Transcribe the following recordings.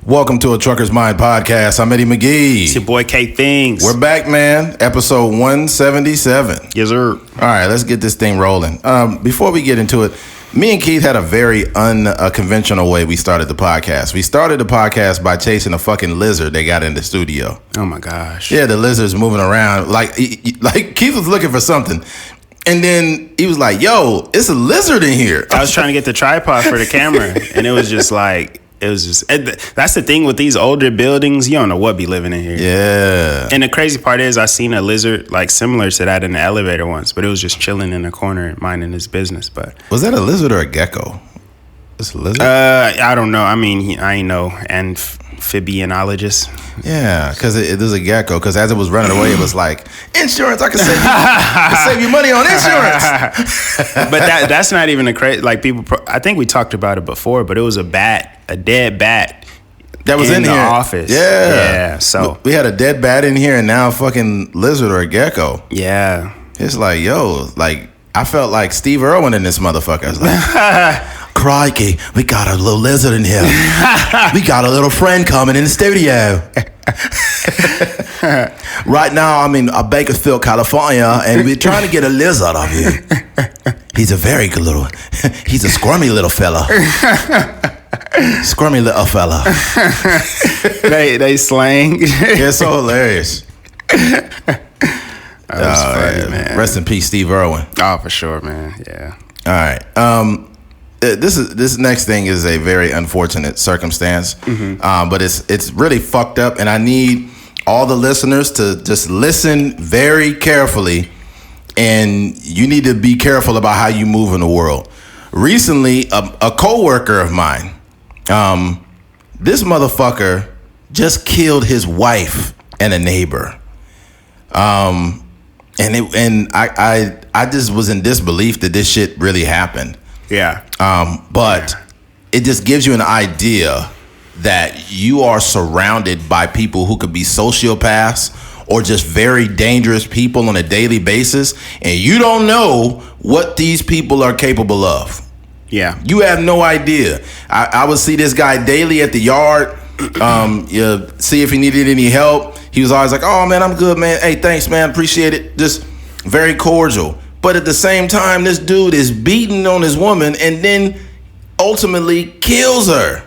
Welcome to a Trucker's Mind podcast. I'm Eddie McGee. It's your boy K Things. We're back, man. Episode 177. Yes, sir. All right, let's get this thing rolling. Before we get into it, me and Keith had a very unconventional way we started the podcast. We started the podcast by chasing a fucking lizard they got in the studio. Oh my gosh. Yeah, the lizard's moving around. Like Keith was looking for something. And then he was like, yo, it's a lizard in here. I was trying to get the tripod for the camera, and it was just that's the thing with these older buildings. You don't know what be living in here. Yeah. And the crazy part is I seen a lizard like similar to that in the elevator once, but it was just chilling in the corner minding his business. But was that a lizard or a gecko? It's a lizard? I don't know. I mean, I ain't no amphibianologist. Yeah, because it was a gecko. Because as it was running away, it was like, insurance, I can save you money on insurance. But that's not even a crazy, like people, I think we talked about it before, but it was a dead bat. That was in the here. office. Yeah. So we had a dead bat in here and now a fucking lizard or a gecko. Yeah. It's like, yo, like, I felt like Steve Irwin in this motherfucker. I was like, crikey, we got a little lizard in here. We got a little friend coming in the studio. Right now, I'm in Bakersfield, California, and we're trying to get a lizard of you. He's a very good he's a squirmy little fella. Squirmy little fella. they slang. It's so hilarious. That was funny, man. Rest in peace, Steve Irwin. Oh, for sure, man. Yeah. All right. This next thing is a very unfortunate circumstance, but it's really fucked up, and I need all the listeners to just listen very carefully, and you need to be careful about how you move in the world. Recently, a coworker of mine, this motherfucker just killed his wife and a neighbor. And I just was in disbelief that this shit really happened. Yeah. But it just gives you an idea that you are surrounded by people who could be sociopaths or just very dangerous people on a daily basis, and you don't know what these people are capable of. Yeah. You have no idea. I would see this guy daily at the yard, see if he needed any help. He was always like, oh, man, I'm good, man. Hey, thanks, man. Appreciate it. Just very cordial. But at the same time, this dude is beating on his woman and then ultimately kills her.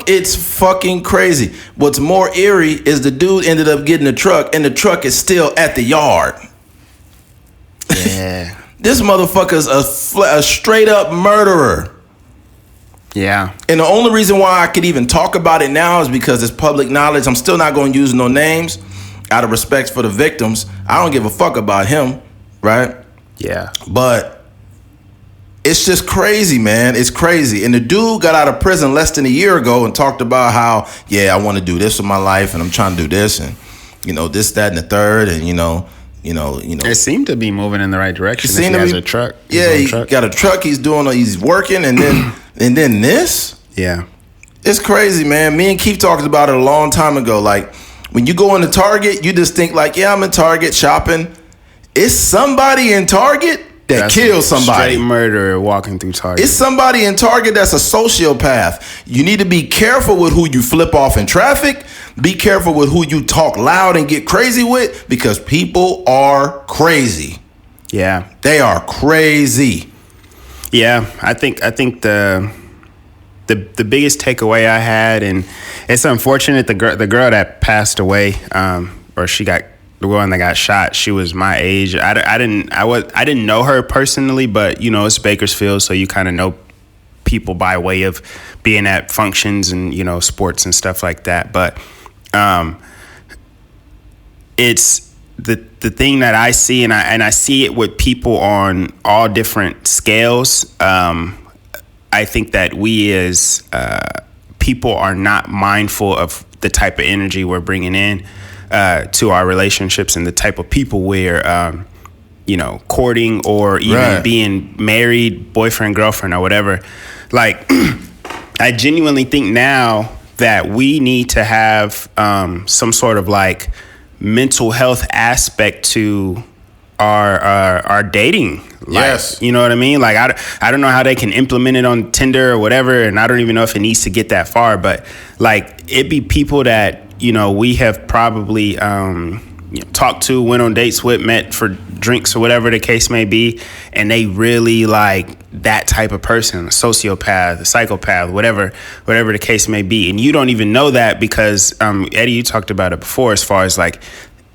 It's fucking crazy. What's more eerie is the dude ended up getting a truck, and the truck is still at the yard. Yeah. This motherfucker's a straight up murderer. Yeah. And the only reason why I could even talk about it now is because it's public knowledge. I'm still not going to use no names out of respect for the victims. I don't give a fuck about him, right? Yeah. But it's just crazy, man. It's crazy. And the dude got out of prison less than a year ago and talked about how, yeah, I want to do this with my life and I'm trying to do this and, this, that, and the third. And, It seemed to be moving in the right direction. He has a truck. Yeah, he got a truck. He's working, and then this. Yeah, it's crazy, man. Me and Keith talked about it a long time ago. Like when you go into Target, you just think like, yeah, I'm in Target shopping. It's somebody in Target that kills somebody. Straight murderer walking through Target. It's somebody in Target that's a sociopath. You need to be careful with who you flip off in traffic. Be careful with who you talk loud and get crazy with, because people are crazy. Yeah. They are crazy. Yeah, I think the biggest takeaway I had, and it's unfortunate, the girl that passed away, the one that got shot, she was my age. I didn't know her personally, but it's Bakersfield, so you kind of know people by way of being at functions and sports and stuff like that. But it's the thing that I see, and I see it with people on all different scales. I think that we as people are not mindful of the type of energy we're bringing in to our relationships and the type of people we're, courting or even being married, boyfriend, girlfriend, or whatever. Like, I genuinely think now that we need to have some sort of like mental health aspect to are dating life. Yes. You know what I mean? Like I don't know how they can implement it on Tinder or whatever, and I don't even know if it needs to get that far, but like it'd be people that, you know, we have probably talked to, went on dates with, met for drinks or whatever the case may be, and they really like that type of person, a sociopath, a psychopath, whatever the case may be, and you don't even know that because Eddie, you talked about it before, as far as like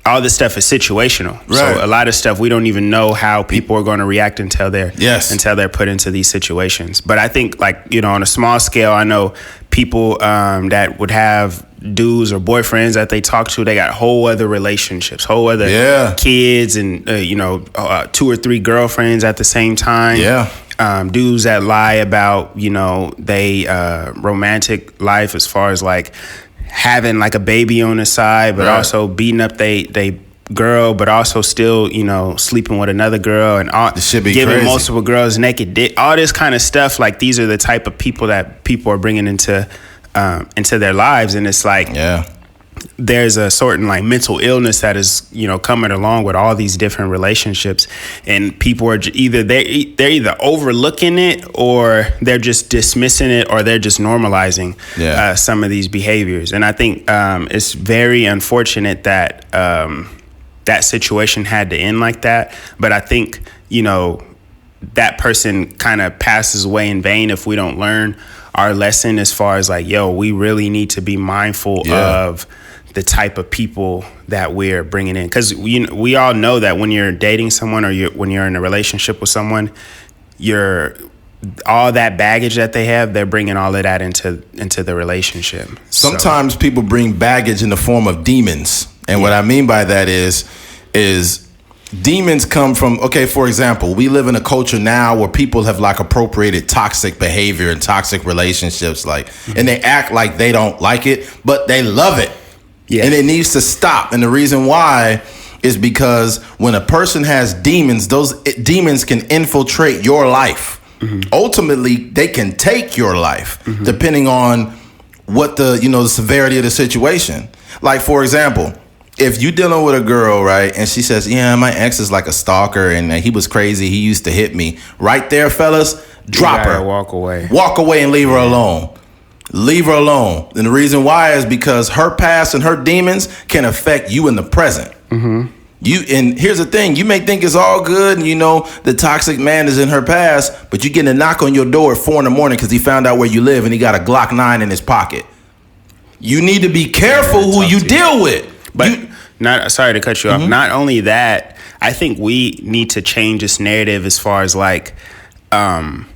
all this stuff is situational. Right. So a lot of stuff we don't even know how people are going to react until they're put into these situations. But I think, like, you know, on a small scale, I know people that would have dudes or boyfriends that they talk to, they got whole other relationships, whole other kids, and 2 or 3 girlfriends at the same time. Dudes that lie about, you know, they romantic life as far as like having like a baby on the side, but also beating up they girl, but also still, you know, sleeping with another girl, and giving crazy. Multiple girls naked dick, all this kind of stuff. Like, these are the type of people that people are bringing into their lives, and it's like there's a certain like mental illness that is, you know, coming along with all these different relationships, and people are they're either overlooking it, or they're just dismissing it, or they're just normalizing some of these behaviors. And I think it's very unfortunate that that situation had to end like that. But I think, you know, that person kind of passes away in vain if we don't learn our lesson, as far as like, yo, we really need to be mindful of the type of people that we're bringing in. Because we all know that when you're dating someone, or when you're in a relationship with someone, all that baggage that they have, they're bringing all of that into the relationship. Sometimes people bring baggage in the form of demons. And what I mean by that is demons come from, okay, for example, we live in a culture now where people have like appropriated toxic behavior and toxic relationships, like, and they act like they don't like it, but they love it. And it needs to stop. And the reason why is because when a person has demons, those demons can infiltrate your life. Ultimately, they can take your life, depending on what the severity of the situation. Like, for example, if you dealing with a girl, right, and she says, yeah, my ex is like a stalker, and he was crazy, he used to hit me. Right there, fellas, drop her. Walk away. Walk away and leave her alone. Leave her alone. And the reason why is because her past and her demons can affect you in the present. And here's the thing, you may think it's all good, and you know the toxic man is in her past, but you getting a knock on your door at 4 a.m. because he found out where you live and he got a Glock 9 in his pocket. You need to be careful who you deal with. But sorry to cut you off. Not only that, I think we need to change this narrative as far as like, I'm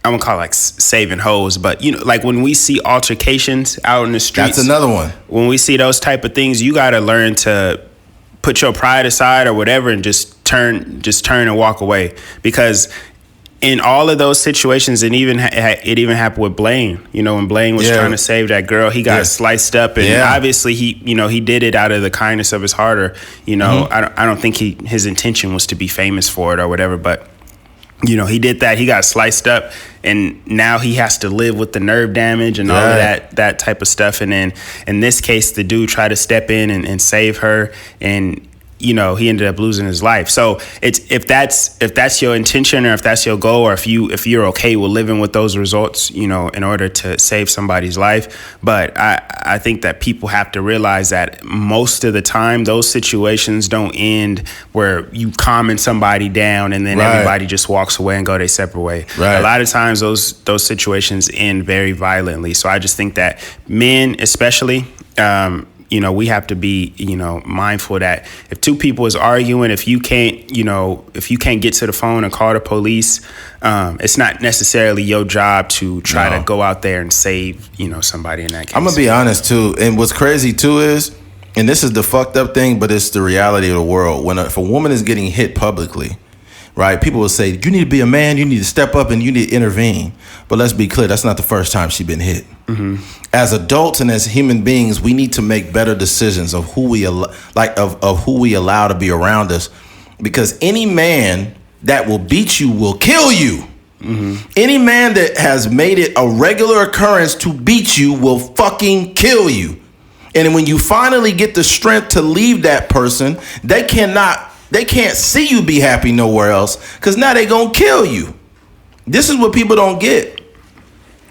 gonna call it like saving hoes, but you know, like when we see altercations out in the streets, that's another one. When we see those type of things, you got to learn to put your pride aside or whatever, and just turn and walk away. Because in all of those situations, and it even happened with Blaine. You know, when Blaine was trying to save that girl, he got sliced up, and obviously he did it out of the kindness of his heart, or you know, I don't think his intention was to be famous for it or whatever, but you know, he did that. He got sliced up, and now he has to live with the nerve damage and all of that type of stuff. And then in this case, the dude tried to step in and save her, and you know, he ended up losing his life. So it's if that's your intention, or if that's your goal, or if you're okay with living with those results, you know, in order to save somebody's life. But I think that people have to realize that most of the time those situations don't end where you calming somebody down and then everybody just walks away and go their separate way. A lot of times those situations end very violently. So I just think that men especially, you know, we have to be, you know, mindful that if two people is arguing, if you can't get to the phone and call the police, it's not necessarily your job to try to go out there and save, you know, somebody in that case. I'm gonna be honest too, and what's crazy too is, and this is the fucked up thing, but it's the reality of the world. If a woman is getting hit publicly, right, people will say, you need to be a man, you need to step up, and you need to intervene. But let's be clear, that's not the first time she's been hit. As adults and as human beings, we need to make better decisions of who we who we allow to be around us, because any man that will beat you will kill you. Any man that has made it a regular occurrence to beat you will fucking kill you. And when you finally get the strength to leave that person, they cannot They can't see you be happy nowhere else because now they gonna kill you. This is what people don't get.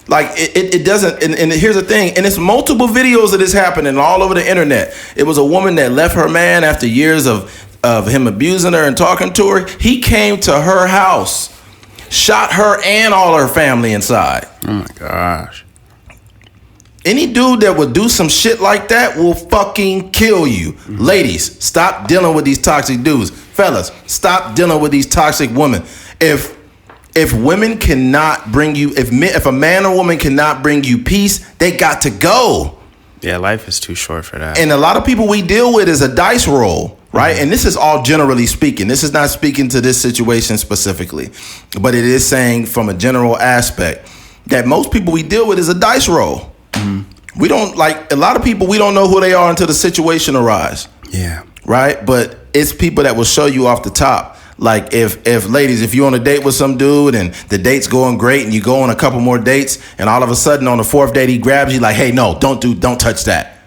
Like it doesn't, and here's the thing, and it's multiple videos of this happening all over the internet. It was a woman that left her man after years of him abusing her and talking to her. He came to her house, shot her and all her family inside. Oh my gosh. Any dude that would do some shit like that will fucking kill you. Mm-hmm. Ladies, stop dealing with these toxic dudes. Fellas, stop dealing with these toxic women. If women cannot bring you, if a man or woman cannot bring you peace, they got to go. Yeah, life is too short for that. And a lot of people we deal with is a dice roll, right? Mm-hmm. And this is all generally speaking. This is not speaking to this situation specifically, but it is saying from a general aspect that most people we deal with is a dice roll. Mm-hmm. We don't, like, a lot of people, we don't know who they are until the situation arises. Yeah. Right? But it's people that will show you off the top. Like if ladies, if you're on a date with some dude and the date's going great and you go on a couple more dates and all of a sudden on the fourth date he grabs you like, hey, no, don't touch that.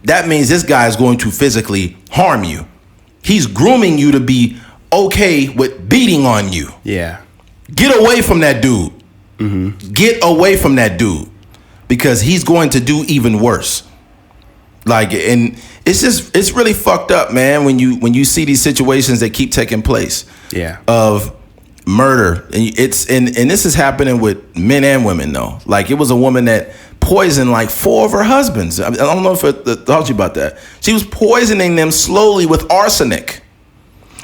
That means this guy is going to physically harm you. He's grooming you to be okay with beating on you. Yeah. Get away from that dude. Mm-hmm. Get away from that dude because he's going to do even worse. Like, and it's really fucked up, man, when you see these situations that keep taking place. Yeah. Of murder. And and this is happening with men and women though. Like it was a woman that poisoned like 4 of her husbands. I don't know if I told you about that. She was poisoning them slowly with arsenic.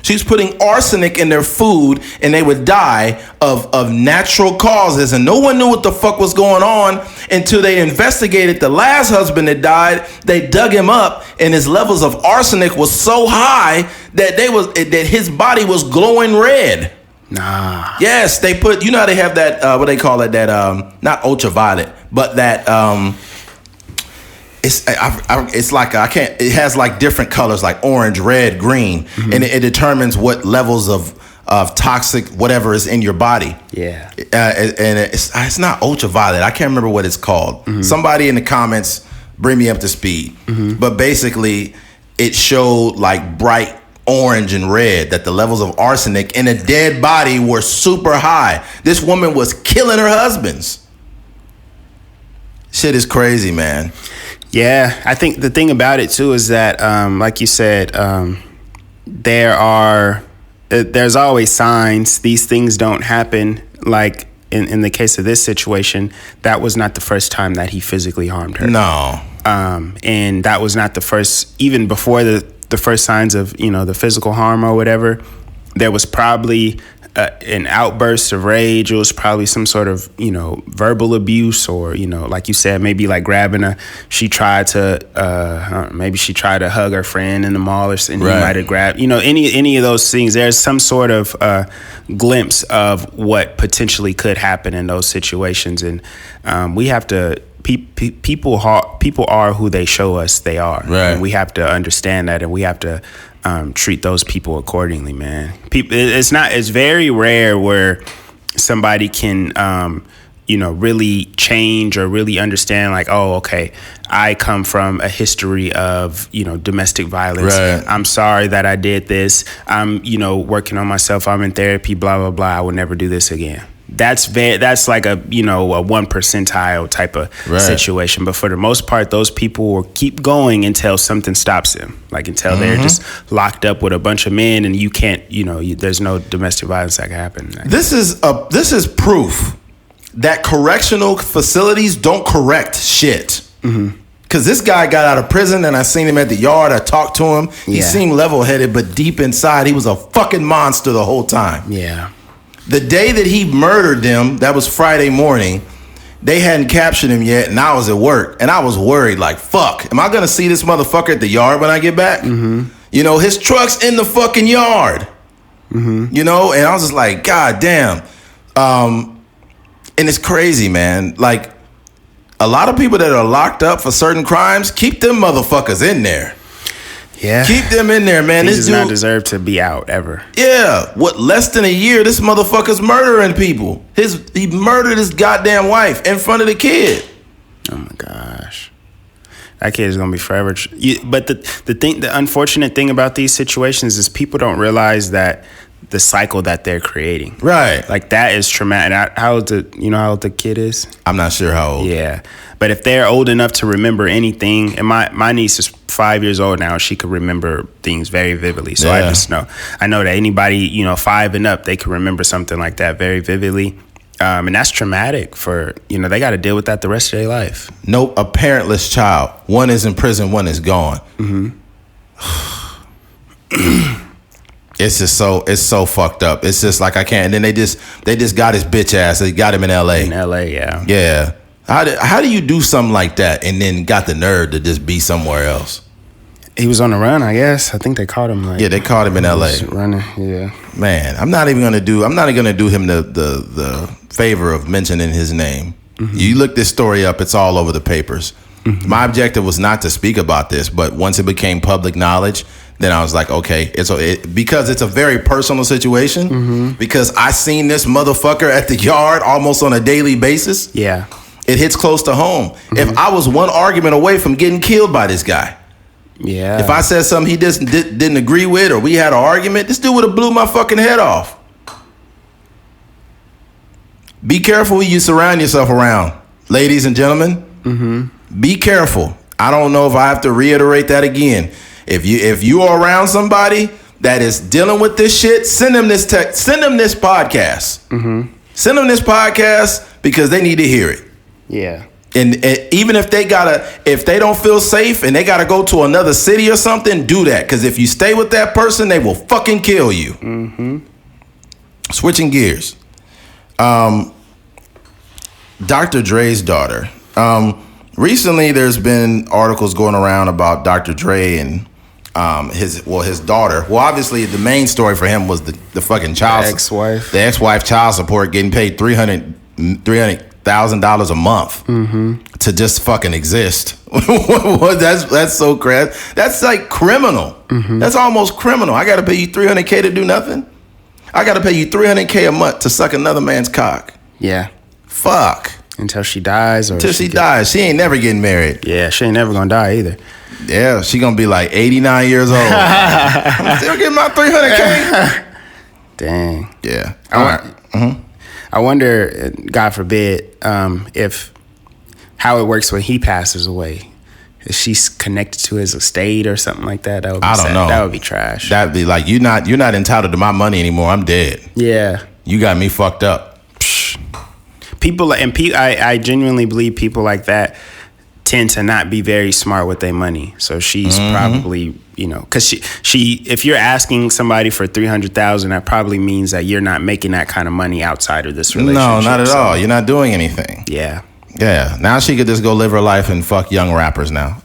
She was putting arsenic in their food and they would die of natural causes. And no one knew what the fuck was going on until they investigated the last husband that died. They dug him up and his levels of arsenic was so high that that his body was glowing red. Nah. Yes, they put, you know how they have that, what they call it, that, not ultraviolet, but that, it's like it has like different colors like orange, red, green, mm-hmm. and it determines what levels of toxic whatever is in your body. Yeah. And it's not ultraviolet. I can't remember what it's called. Mm-hmm. Somebody in the comments bring me up to speed. Mm-hmm. But basically it showed like bright orange and red that the levels of arsenic in a dead body were super high. This woman was killing her husbands. Shit is crazy, man. Yeah, I think the thing about it too is that, like you said, there's always signs. These things don't happen. Like in the case of this situation, that was not the first time that he physically harmed her. No. And that was not the first, even before the first signs of, the physical harm or whatever, there was probably an outburst of rage. It was probably some sort of, verbal abuse or, like you said, maybe like grabbing she tried to hug her friend in the mall or something. Right. He might have grabbed, any of those things. There's some sort of glimpse of what potentially could happen in those situations. And we have to, people are who they show us they are. Right. And we have to understand that, and we have to treat those people accordingly, man. It's very rare where somebody can, really change or really understand like, oh, okay, I come from a history of, domestic violence. Right. I'm sorry that I did this. I'm, working on myself. I'm in therapy, blah, blah, blah. I will never do this again. That's like a 1 percentile type of situation. But for the most part, those people will keep going until something stops them. Like until they're just locked up with a bunch of men and you can't, there's no domestic violence that can happen. This is proof that correctional facilities don't correct shit. Mm-hmm. Cause this guy got out of prison and I seen him at the yard. I talked to him. He seemed level-headed, but deep inside, he was a fucking monster the whole time. Yeah. The day that he murdered them, that was Friday morning, they hadn't captured him yet, and I was at work, and I was worried, like, fuck, am I going to see this motherfucker at the yard when I get back? Mm-hmm. His truck's in the fucking yard. Mm-hmm. And I was just like, God damn. And it's crazy, man. Like, a lot of people that are locked up for certain crimes, keep them motherfuckers in there. Yeah. Keep them in there, man. He does not deserve to be out ever. Yeah. What, less than a year, this motherfucker's murdering people. He murdered his goddamn wife in front of the kid. Oh my gosh. That kid is gonna be forever. But the unfortunate thing about these situations is people don't realize that the cycle that they're creating. Right. Like that is traumatic. How old the kid is? I'm not sure how old. Yeah. But if they're old enough to remember anything, and my niece is 5 years old now, she could remember things very vividly. So I just know. I know that anybody, 5 and up, they can remember something like that very vividly. And that's traumatic for, they got to deal with that the rest of their life. Nope, a parentless child. One is in prison, one is gone. Mm-hmm. It's so fucked up. It's just like I can't. And then they just got his bitch ass. They got him in L.A. In L.A., yeah. Yeah. How do you do something like that and then got the nerve to just be somewhere else? He was on the run, I guess. I think they caught him. Yeah, they caught him in L.A. Running, yeah. Man, I'm not even gonna do him the favor of mentioning his name. Mm-hmm. You look this story up; it's all over the papers. Mm-hmm. My objective was not to speak about this, but once it became public knowledge, then I was like, okay, because it's a very personal situation. Mm-hmm. Because I seen this motherfucker at the yard almost on a daily basis. Yeah, it hits close to home. Mm-hmm. If I was one argument away from getting killed by this guy. Yeah. If I said something he didn't agree with, or we had an argument, this dude would have blew my fucking head off. Be careful who you surround yourself around, ladies and gentlemen. Mm-hmm. Be careful. I don't know if I have to reiterate that again. If you are around somebody that is dealing with this shit, send them this text. Send them this podcast. Mm-hmm. Send them this podcast because they need to hear it. Yeah. And even if they don't feel safe and they gotta go to another city or something, do that. Because if you stay with that person, they will fucking kill you. Mm-hmm. Switching gears. Dr. Dre's daughter. Recently, there's been articles going around about Dr. Dre and his daughter. Well, obviously, the main story for him was the fucking ex-wife. The ex-wife child support, getting paid $300,000 a month to just fucking exist. That's so crass. That's like criminal. Mm-hmm. That's almost criminal. I got to pay you $300K to do nothing. I got to pay you $300K a month to suck another man's cock. Yeah. Fuck. Until she dies. Until she dies. She ain't never getting married. Yeah, she ain't never gonna die either. Yeah, she gonna be like 89 years old. I'm still getting my $300K. Dang. Yeah. All right. Mm-hmm. I wonder, God forbid, if how it works when he passes away. Is she connected to his estate or something like that? That would be I don't sad. know. That would be trash. That'd be like you're not entitled to my money anymore. I'm dead. Yeah. You got me fucked up. I genuinely believe people like that tend to not be very smart with their money. So she's probably, because she if you're asking somebody for $300,000, that probably means that you're not making that kind of money outside of this relationship. No, not at all. You're not doing anything. Yeah. Yeah. Now she could just go live her life and fuck young rappers now.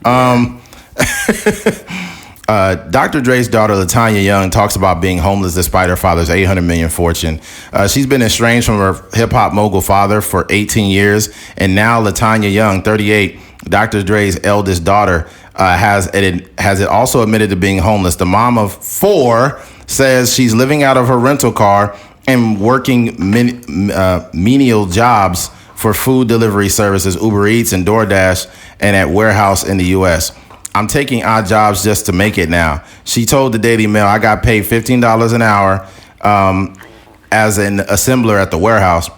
Dr. Dre's daughter, LaTanya Young, talks about being homeless despite her father's $800 million fortune. She's been estranged from her hip-hop mogul father for 18 years, and now LaTanya Young, 38, Dr. Dre's eldest daughter, has it also admitted to being homeless. The mom of 4 says she's living out of her rental car and working menial jobs for food delivery services, Uber Eats and DoorDash, and at warehouse in the U.S. I'm taking odd jobs just to make it now. She told the Daily Mail, I got paid $15 an hour as an assembler at the warehouse.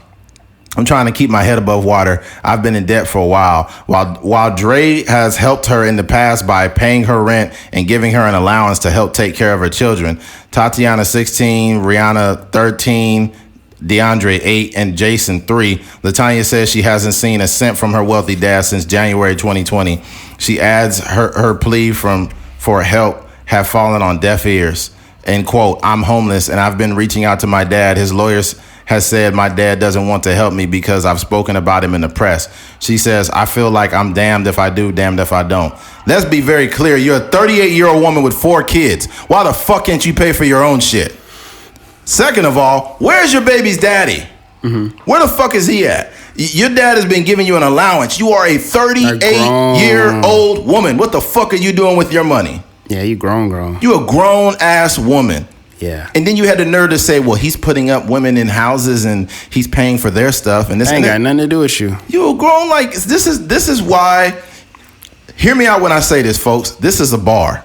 I'm trying to keep my head above water. I've been in debt for a while. While Dre has helped her in the past by paying her rent and giving her an allowance to help take care of her children. Tatiana, 16, Rihanna, 13, DeAndre, 8, and Jason, 3. LaTanya says she hasn't seen a cent from her wealthy dad since January 2020. She adds her plea for help have fallen on deaf ears. And quote, I'm homeless and I've been reaching out to my dad. His lawyers has said my dad doesn't want to help me because I've spoken about him in the press. She says, I feel like I'm damned if I do, damned if I don't. Let's be very clear. You're a 38-year-old woman with 4 kids. Why the fuck can't you pay for your own shit? Second of all, where's your baby's daddy? Mm-hmm. Where the fuck is he at? Your dad has been giving you an allowance. You are a 38-year-old woman. What the fuck are you doing with your money? Yeah, you grown. You a grown-ass woman. Yeah. And then you had the nerve to say, well, he's putting up women in houses and he's paying for their stuff. And this ain't got nothing to do with you. You a grown, like, this is why Hear me out when I say this, folks. This is a bar.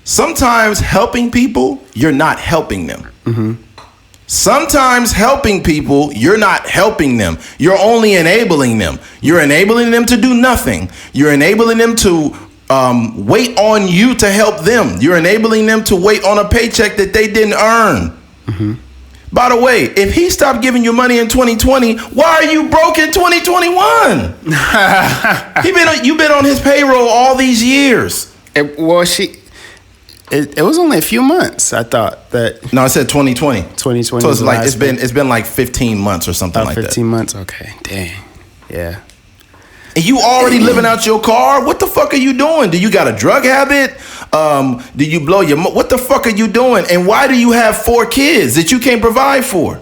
Sometimes helping people, you're not helping them. Mm-hmm. Sometimes helping people, you're not helping them. You're only enabling them. You're enabling them to do nothing. You're enabling them to wait on you to help them. You're enabling them to wait on a paycheck that they didn't earn. Mm-hmm. By the way, if he stopped giving you money in 2020, why are you broke in 2021? You've been on his payroll all these years. It was only a few months. I thought that. No, I said 2020. 2020. So it's like it's been like 15 months or something like 15 that. 15 months. Okay. Dang. Yeah. And you already living out your car? What the fuck are you doing? Do you got a drug habit? Do you blow what the fuck are you doing? And why do you have 4 kids that you can't provide for?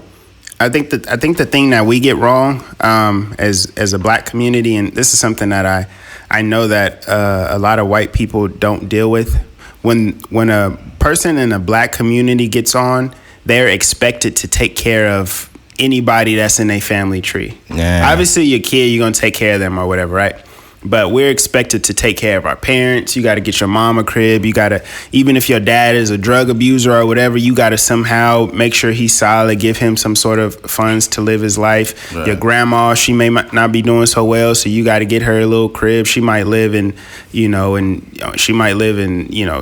I think the thing that we get wrong as a black community, and this is something that I know that a lot of white people don't deal with. When a person in a black community gets on, they're expected to take care of anybody that's in a family tree. Yeah. Obviously, your kid, you're going to take care of them or whatever, right? But we're expected to take care of our parents. You got to get your mom a crib. You got to, even if your dad is a drug abuser or whatever, you got to somehow make sure he's solid, give him some sort of funds to live his life. Right. Your grandma, she may not be doing so well, so you got to get her a little crib. She might live in,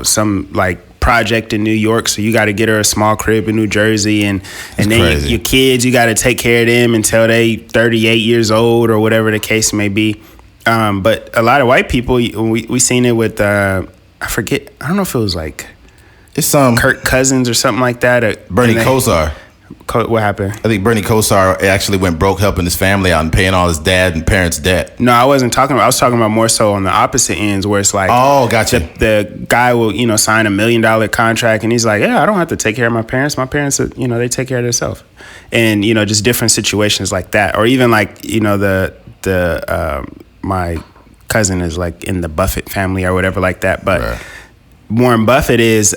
some like project in New York, so you got to get her a small crib in New Jersey, and then your kids, you got to take care of them until they 38 years old or whatever the case may be. But a lot of white people, we seen it with I forget, I don't know if it was like it's some Kirk Cousins or something like that. Bernie Kosar. What happened? I think Bernie Kosar actually went broke helping his family out and paying all his dad and parents' debt. No, I was talking about more so on the opposite ends, where it's like, oh, gotcha. The guy will, sign $1 million contract, and he's like, yeah, I don't have to take care of my parents. My parents, they take care of themselves. And, just different situations like that. Or even like, my cousin is like in the Buffett family or whatever like that. But right. Warren Buffett is,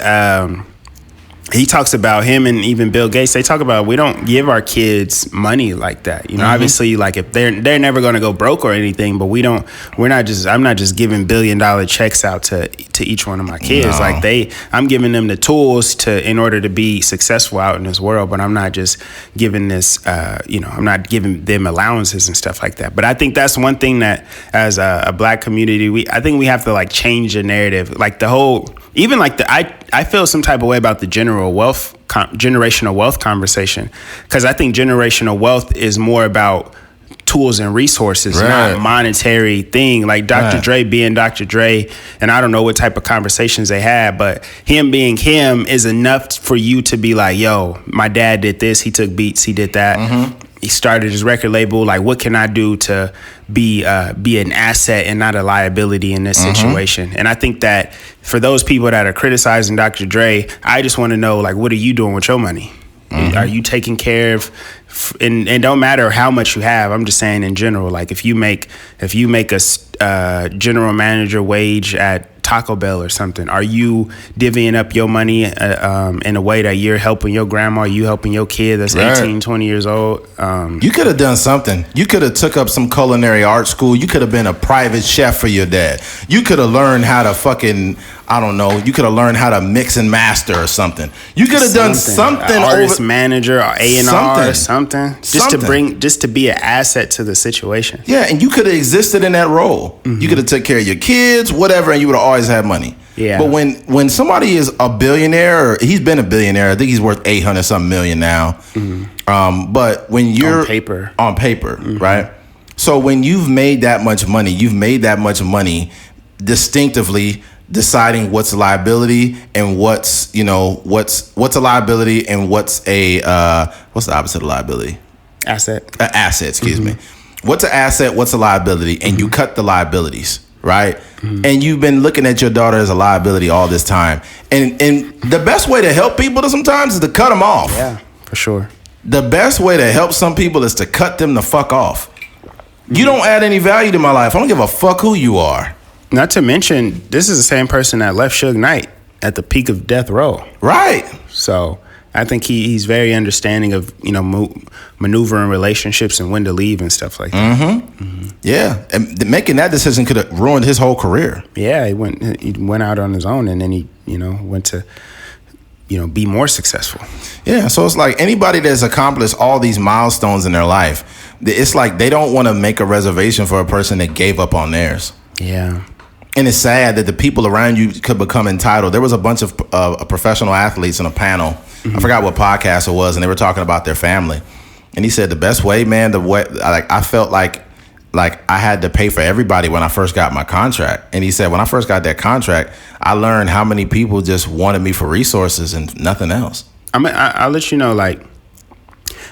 he talks about him, and even Bill Gates, they talk about, we don't give our kids money like that. Obviously, like if they're never going to go broke or anything, but I'm not just giving $1 billion checks out to each one of my kids. No. Like I'm giving them the tools in order to be successful out in this world, but I'm not just giving I'm not giving them allowances and stuff like that. But I think that's one thing that as a black community, I think we have to like change the narrative. Like the whole, even like I feel some type of way about the generational wealth conversation, because I think generational wealth is more about tools and resources, right. Not monetary thing. Like Dr. Right. Dre being Dr. Dre, and I don't know what type of conversations they had, but him being him is enough for you to be like, yo, my dad did this, he took beats, he did that. Mm-hmm. He started his record label. Like, what can I do to be an asset and not a liability in this mm-hmm. situation? And I think that for those people that are criticizing Dr. Dre, I just want to know, like, what are you doing with your money? Mm-hmm. Are you taking care of? And don't matter how much you have. I'm just saying in general. Like, if you make a general manager wage at Taco Bell or something, are you divvying up your money in a way that you're helping your grandma, you helping your kid that's right. 18, 20 years old? You could have done something. You could have took up some culinary art school. You could have been a private chef for your dad. You could have learned how to fucking, I don't know, you could have learned how to mix and master or something. You could have done something. Artist manager or A&R or something. Just to be an asset to the situation. Yeah, and you could have existed in that role. Mm-hmm. You could have took care of your kids, whatever, and you would have always had money. Yeah. But when somebody is a billionaire, or he's been a billionaire, I think he's worth 800-something million now. Mm-hmm. But when you're on paper, mm-hmm. right? So when you've made that much money distinctively deciding what's a liability and what's a liability and what's the opposite of liability? Asset. Asset, excuse mm-hmm. me. What's an asset? What's a liability? And mm-hmm. you cut the liabilities, right? Mm-hmm. And you've been looking at your daughter as a liability all this time. And the best way to help people sometimes is to cut them off. Yeah, for sure. The best way to help some people is to cut them the fuck off. Mm-hmm. You don't add any value to my life. I don't give a fuck who you are. Not to mention, this is the same person that left Suge Knight at the peak of death row. Right. So I think he's very understanding of, maneuvering relationships and when to leave and stuff like that. Yeah, and making that decision could have ruined his whole career. Yeah, he went out on his own, and then he went to be more successful. Yeah, so it's like anybody that's accomplished all these milestones in their life, it's like they don't want to make a reservation for a person that gave up on theirs. Yeah. And it's sad that the people around you could become entitled. There was a bunch of professional athletes in a panel. I forgot what podcast it was, and they were talking about their family. And he said the best way, man, I felt like I had to pay for everybody when I first got my contract. And he said when I first got that contract, I learned how many people just wanted me for resources and nothing else. I'll let you know, like,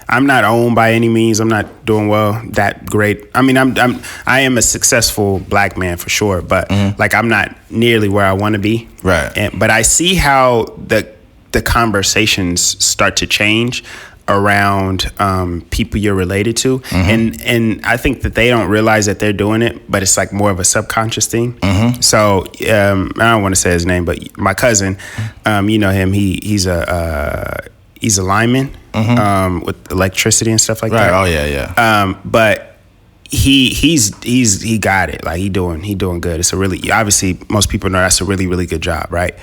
I'm not owned by any means. I'm not doing that great. I mean, I am a successful black man for sure, but like I'm not nearly where I want to be. Right. But I see how the conversations start to change around people you're related to, and I think that they don't realize that they're doing it, but it's like more of a subconscious thing. So I don't want to say his name, but my cousin, you know him. He's a lineman with electricity and stuff like that. Right. Oh yeah. But he got it. Like he doing good. It's a really, obviously most people know that's a really, really good job, right?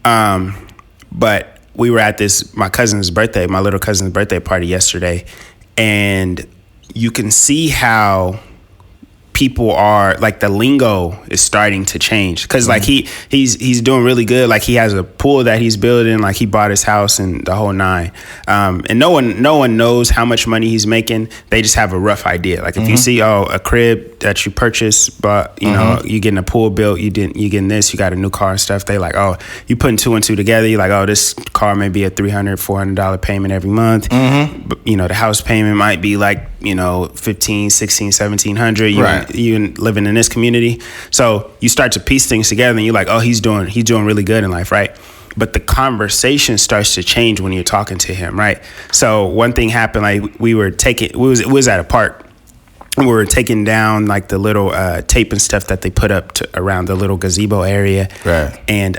But we were at my little cousin's birthday party yesterday, and you can see how people are, like, the lingo is starting to change, because like he's doing really good. Like he has a pool that he's building, like he bought his house and the whole nine, and no one knows how much money he's making. They just have a rough idea. Like if you see a crib that you purchased, but you know you getting a pool built, you getting this, you got a new car and stuff, they like, oh, you putting two and two together, you're like, oh, this car may be a $300-$400 payment every month, but the house payment might be like $1,500, $1,600, $1,700. Right. You living in this community, so you start to piece things together, and you're like, oh, he's doing really good in life, right? But the conversation starts to change when you're talking to him, right? So one thing happened, like we was at a park, and we were taking down like the little tape and stuff that they put up around the little gazebo area, right? And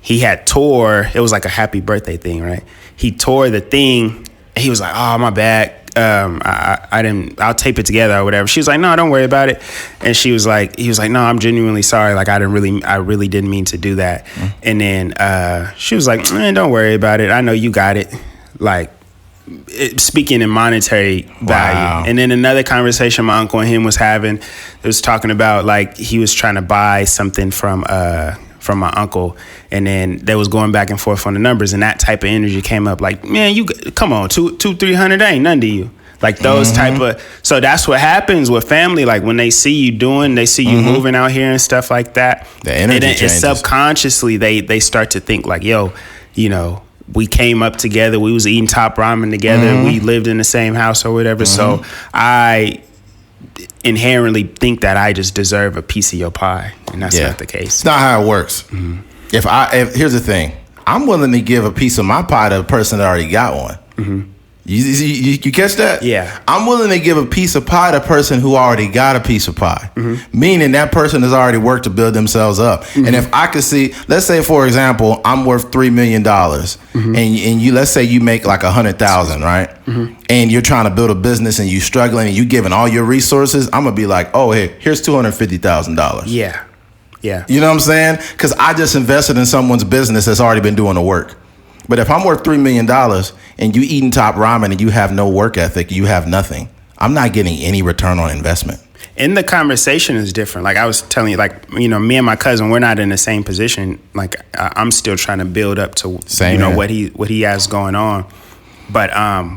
he had tore. It was like a happy birthday thing, right? He tore the thing. And he was like, oh, my bad. I'll tape it together or whatever. She was like, no, don't worry about it. And he was like, no, I'm genuinely sorry. Like I really didn't mean to do that. And then she was like, don't worry about it. I know you got it. Like speaking in monetary value. Wow. And then another conversation my uncle and him was having, it was talking about like he was trying to buy something from my uncle, and then they was going back and forth on the numbers, and that type of energy came up. Like, man, you come on, $200-$300 ain't nothing to you. Like those type of, so that's what happens with family. Like when they see you moving out here and stuff like that, the energy changes. And subconsciously they start to think like, yo, we came up together, we was eating top ramen together, we lived in the same house or whatever. So I inherently think that I just deserve a piece of your pie, and that's not the case. It's not how it works. If here's the thing, I'm willing to give a piece of my pie to a person that already got one. You catch that? Yeah. I'm willing to give a piece of pie to a person who already got a piece of pie, meaning that person has already worked to build themselves up. And if I could see, let's say for example, I'm worth $3 million, and you, let's say you make like 100,000, right? And you're trying to build a business and you struggling and you giving all your resources, I'm gonna be like, oh, here's $250,000. Yeah. You know what I'm saying? Because I just invested in someone's business that's already been doing the work. But if I'm worth $3 million and you eating top ramen and you have no work ethic, you have nothing, I'm not getting any return on investment. And the conversation is different. Like I was telling you, like, me and my cousin, we're not in the same position. Like I'm still trying to build up to, what he has going on. But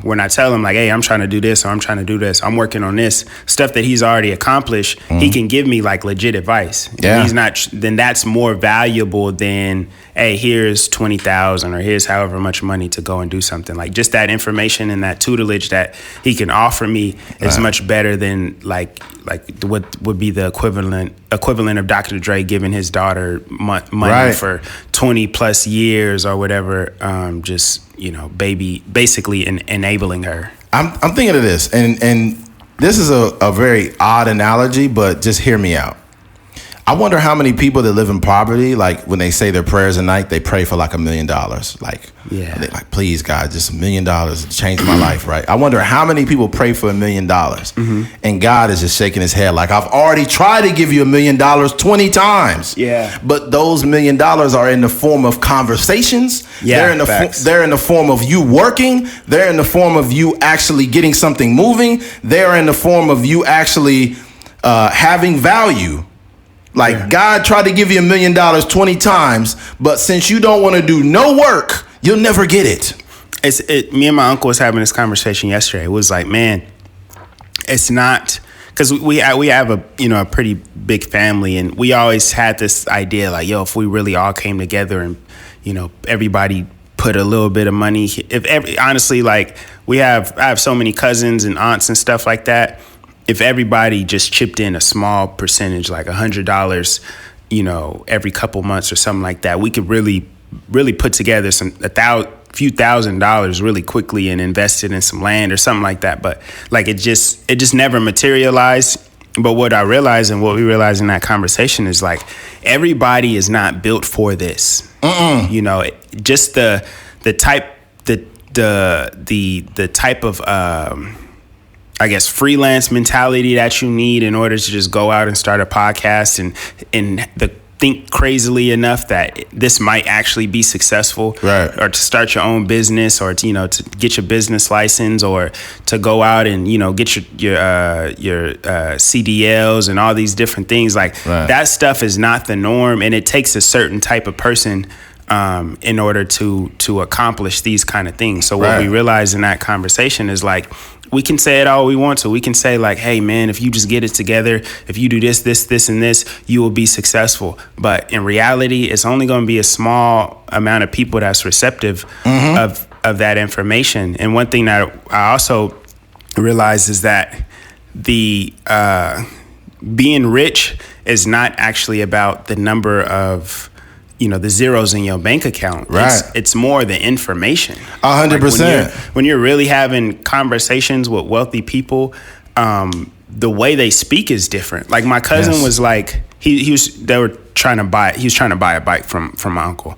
when I tell him like, hey, I'm trying to do this or I'm trying to do this, I'm working on this stuff that he's already accomplished, he can give me like legit advice. Yeah. Then that's more valuable than, hey, here's 20,000 or here's however much money to go and do something. Like just that information and that tutelage that he can offer me is much better than like what would be the equivalent of Dr. Dre giving his daughter money for 20 plus years or whatever. Basically enabling her. I'm thinking of this, and this is a very odd analogy, but just hear me out. I wonder how many people that live in poverty, like when they say their prayers at night, they pray for like $1 million. Like, they like, please God, just $1 million to change my life, right? I wonder how many people pray for $1 million, and God is just shaking his head like, I've already tried to give you $1 million 20 times. Yeah. But those $1 million are in the form of conversations. Yeah, they're in the form of you working. They're in the form of you actually getting something moving. They're in the form of you actually having value. Like God tried to give you $1 million 20 times, but since you don't want to do no work, you'll never get it. Me and my uncle was having this conversation yesterday. It was like, man, it's not, because we have a pretty big family, and we always had this idea like, yo, if we really all came together and everybody put a little bit of money, honestly, like I have so many cousins and aunts and stuff like that. If everybody just chipped in a small percentage, like $100, every couple months or something like that, we could really, really put together few $1,000s really quickly and invest it in some land or something like that. But like it just never materialized. But what I realized and what we realized in that conversation is like everybody is not built for this. Just the type of I guess freelance mentality that you need in order to just go out and start a podcast and think crazily enough that this might actually be successful, right? Or to start your own business, or to to get your business license, or to go out and get your CDLs and all these different things. Like that stuff is not the norm, and it takes a certain type of person in order to accomplish these kind of things. So what we realized in that conversation is like, we can say it all we want to. We can say like, hey man, if you just get it together, if you do this, and this, you will be successful. But in reality, it's only going to be a small amount of people that's receptive of that information. And one thing that I also realized is that the being rich is not actually about the number of the zeros in your bank account. Right. It's more the information. 100%. When you're really having conversations with wealthy people, the way they speak is different. Like my cousin was like, he was trying to buy a bike from my uncle.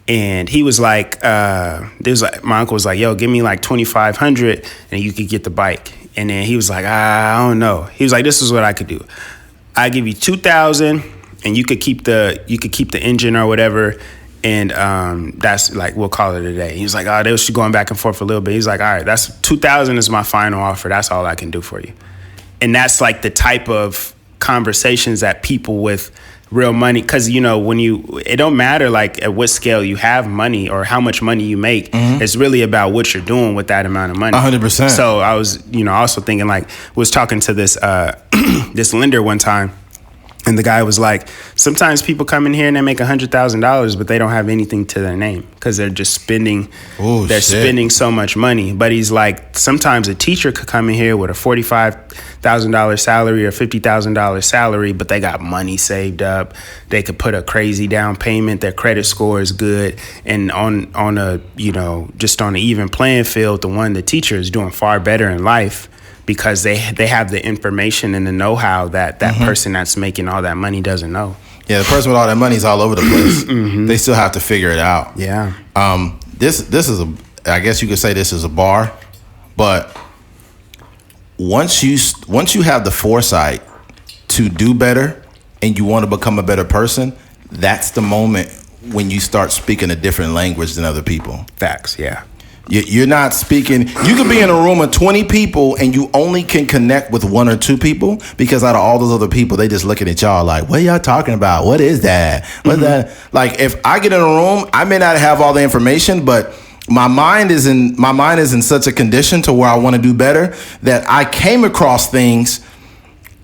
And he was like, my uncle was like, yo, give me like $2,500 and you could get the bike. And then he was like, I don't know. He was like, this is what I could do. I give you $2,000 and you could keep the engine or whatever, and that's like, we'll call it a day. He was like, they was going back and forth for a little bit. He's like, all right, that's $2,000 is my final offer. That's all I can do for you. And that's like the type of conversations that people with real money, because it don't matter like at what scale you have money or how much money you make. It's really about what you're doing with that amount of money. 100%. So I was also thinking, like, was talking to this this lender one time. And the guy was like, sometimes people come in here and they make $100,000, but they don't have anything to their name because they're just spending. Spending so much money. But he's like, sometimes a teacher could come in here with a $45,000 salary or $50,000 salary, but they got money saved up. They could put a crazy down payment. Their credit score is good. And on just on an even playing field, the teacher is doing far better in life, because they have the information and the know-how that person that's making all that money doesn't know. Yeah, the person with all that money is all over the place. They still have to figure it out. Yeah. This is I guess you could say this is a bar, but once you have the foresight to do better and you want to become a better person, that's the moment when you start speaking a different language than other people. Facts, yeah. You're not speaking. You could be in a room of 20 people and you only can connect with 1 or 2 people, because out of all those other people, they just looking at y'all like, what y'all talking about? What is that? What's that? Like, if I get in a room, I may not have all the information, but my mind is in such a condition to where I want to do better, that I came across things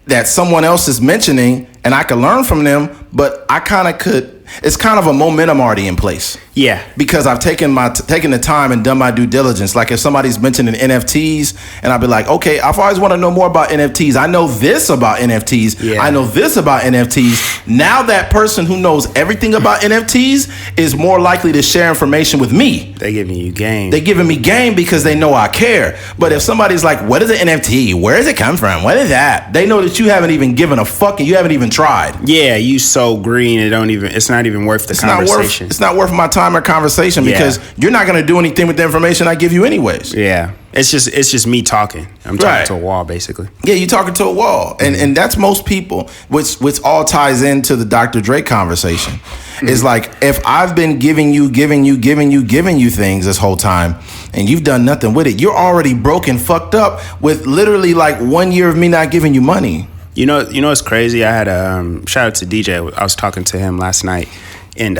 that someone else is mentioning and I could learn from them, but I kind of could. It's kind of a momentum already in place. Yeah. Because I've taken the time and done my due diligence. Like if somebody's mentioning NFTs, and I'll be like, okay, I've always want to know more about NFTs. I know this about NFTs. Yeah. I know this about NFTs. Now that person who knows everything about NFTs is more likely to share information with me. They giving you game. They giving me game because they know I care. But if somebody's like, what is an NFT? Where does it come from? What is that? They know that you haven't even given a fuck and you haven't even tried. Yeah, you so green. It's not even worth the conversation. It's not worth my time or conversation because you're not going to do anything with the information I give you anyways. Yeah. It's just me talking. I'm talking to a wall, basically. Yeah, you're talking to a wall. And that's most people, which all ties into the Dr. Dre conversation. It's like, if I've been giving you things this whole time and you've done nothing with it, you're already broken, fucked up with literally like 1 year of me not giving you money. You know what's crazy? I had a shout out to DJ. I was talking to him last night, and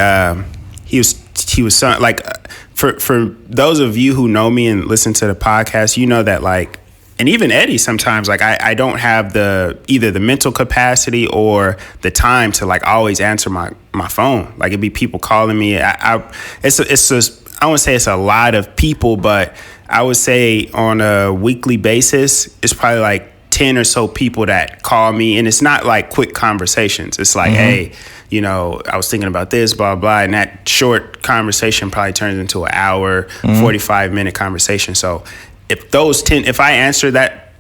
he was like, for those of you who know me and listen to the podcast, you know that like, and even Eddie sometimes, like I don't have either the mental capacity or the time to like always answer my phone. Like it'd be people calling me. I wouldn't say it's a lot of people, but I would say on a weekly basis, it's probably like 10 or so people that call me, and it's not like quick conversations. It's like, hey, I was thinking about this, blah, blah. And that short conversation probably turns into an hour, 45-minute conversation. So if I answer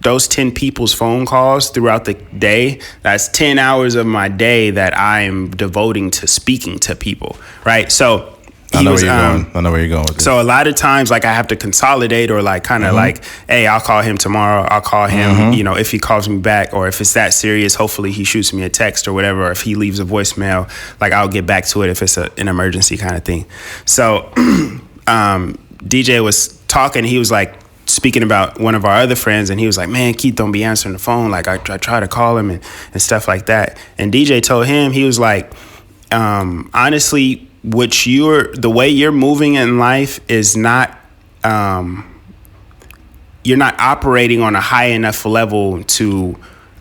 those 10 people's phone calls throughout the day, that's 10 hours of my day that I am devoting to speaking to people, right? So I know where you're going with this. So a lot of times, like I have to consolidate or like kind of like, hey, I'll call him tomorrow. I'll call him, if he calls me back, or if it's that serious, hopefully he shoots me a text or whatever. Or if he leaves a voicemail, like I'll get back to it if it's an emergency kind of thing. So DJ was talking. He was like speaking about one of our other friends, and he was like, man, Keith don't be answering the phone. Like I try to call him and stuff like that. And DJ told him, he was like, honestly, the way you're moving in life is not, you're not operating on a high enough level to,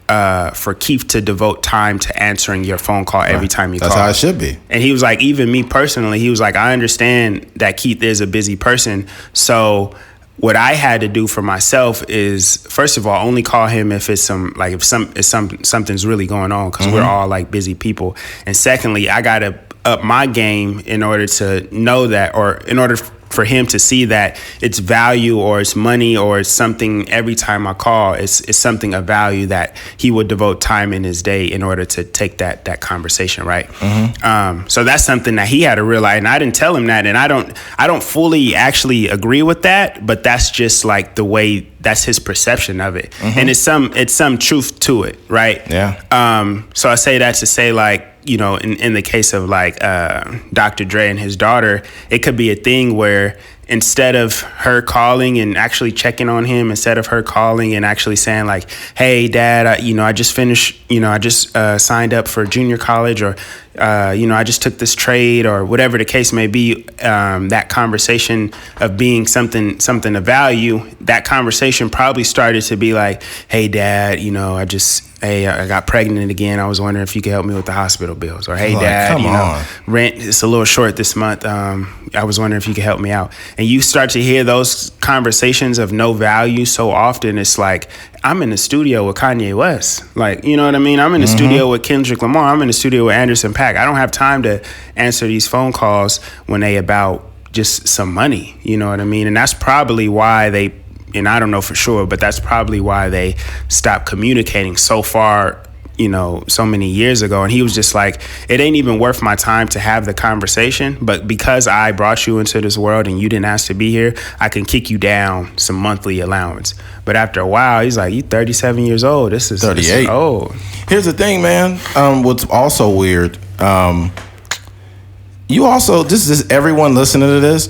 for Keith to devote time to answering your phone call every time you call. That's how it should be. And he was like, even me personally, he was like, I understand that Keith is a busy person. So what I had to do for myself is, first of all, only call him if it's something's really going on, because we're all like busy people. And secondly, I gotta up my game in order to know that, or in order for him to see that it's value or it's money or it's something. Every time I call, it's something of value that he would devote time in his day in order to take that conversation, right? So that's something that he had to realize, and I didn't tell him that, and I don't fully actually agree with that, but that's just like the way, that's his perception of it, and it's some truth to it, right? Yeah. So I say that to say, like, in the case of like Dr. Dre and his daughter, it could be a thing where instead of her calling and actually checking on him, instead of her calling and actually saying like, hey, Dad, I just finished, I just signed up for junior college, or, I just took this trade, or whatever the case may be, that conversation of being something of value, that conversation probably started to be like, hey, Dad, I got pregnant again. I was wondering if you could help me with the hospital bills. Or, hey, Dad, rent is a little short this month. I was wondering if you could help me out. And you start to hear those conversations of no value so often. It's like, I'm in the studio with Kanye West. Like, you know what I mean? I'm in the studio with Kendrick Lamar. I'm in the studio with Anderson .Paak. I don't have time to answer these phone calls when they about just some money. You know what I mean? And that's probably why they, and I don't know for sure, but that's probably why they stopped communicating so far, so many years ago. And he was just like, it ain't even worth my time to have the conversation, but because I brought you into this world and you didn't ask to be here, I can kick you down some monthly allowance. But after a while, he's like, you 37 years old. This is 38. This is old. Here's the thing, man. What's also weird, this is everyone listening to this,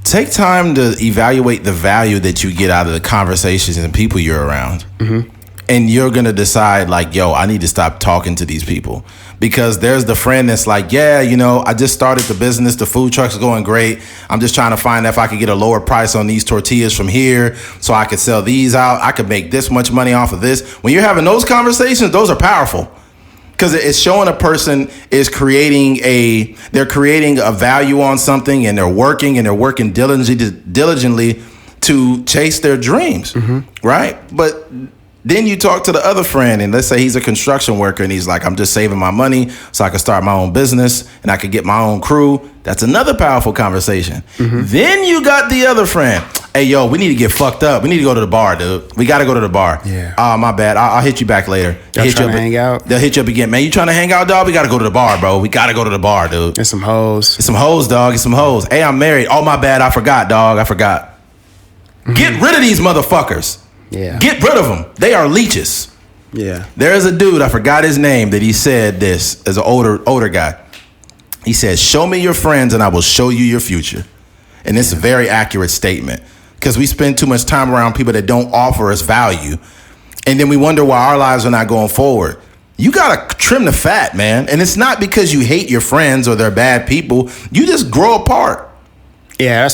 take time to evaluate the value that you get out of the conversations and people you're around. And you're going to decide like, yo, I need to stop talking to these people, because there's the friend that's like, yeah, I just started the business. The food truck's going great. I'm just trying to find out if I could get a lower price on these tortillas from here so I could sell these out. I could make this much money off of this. When you're having those conversations, those are powerful. Because it's showing a person is they're creating a value on something, and they're working diligently to chase their dreams, right? But then you talk to the other friend, and let's say he's a construction worker, and he's like, I'm just saving my money so I can start my own business and I can get my own crew. That's another powerful conversation. Then you got the other friend. Hey, yo, we need to get fucked up. We need to go to the bar, dude. We got to go to the bar. Yeah. My bad. I'll hit you back later. Y'all trying to hang out? They'll hit you up again. Man, you trying to hang out, dog? We got to go to the bar, bro. We got to go to the bar, dude. There's some hoes. It's some hoes, dog. It's some hoes. Hey, I'm married. Oh, my bad. I forgot, dog. I forgot. Get rid of these motherfuckers. Yeah. Get rid of them. They are leeches. Yeah. There is a dude, I forgot his name, that he said this as an older guy. He said, show me your friends and I will show you your future. And it's a very accurate statement, because we spend too much time around people that don't offer us value. And then we wonder why our lives are not going forward. You got to trim the fat, man. And it's not because you hate your friends or they're bad people. You just grow apart. Yeah,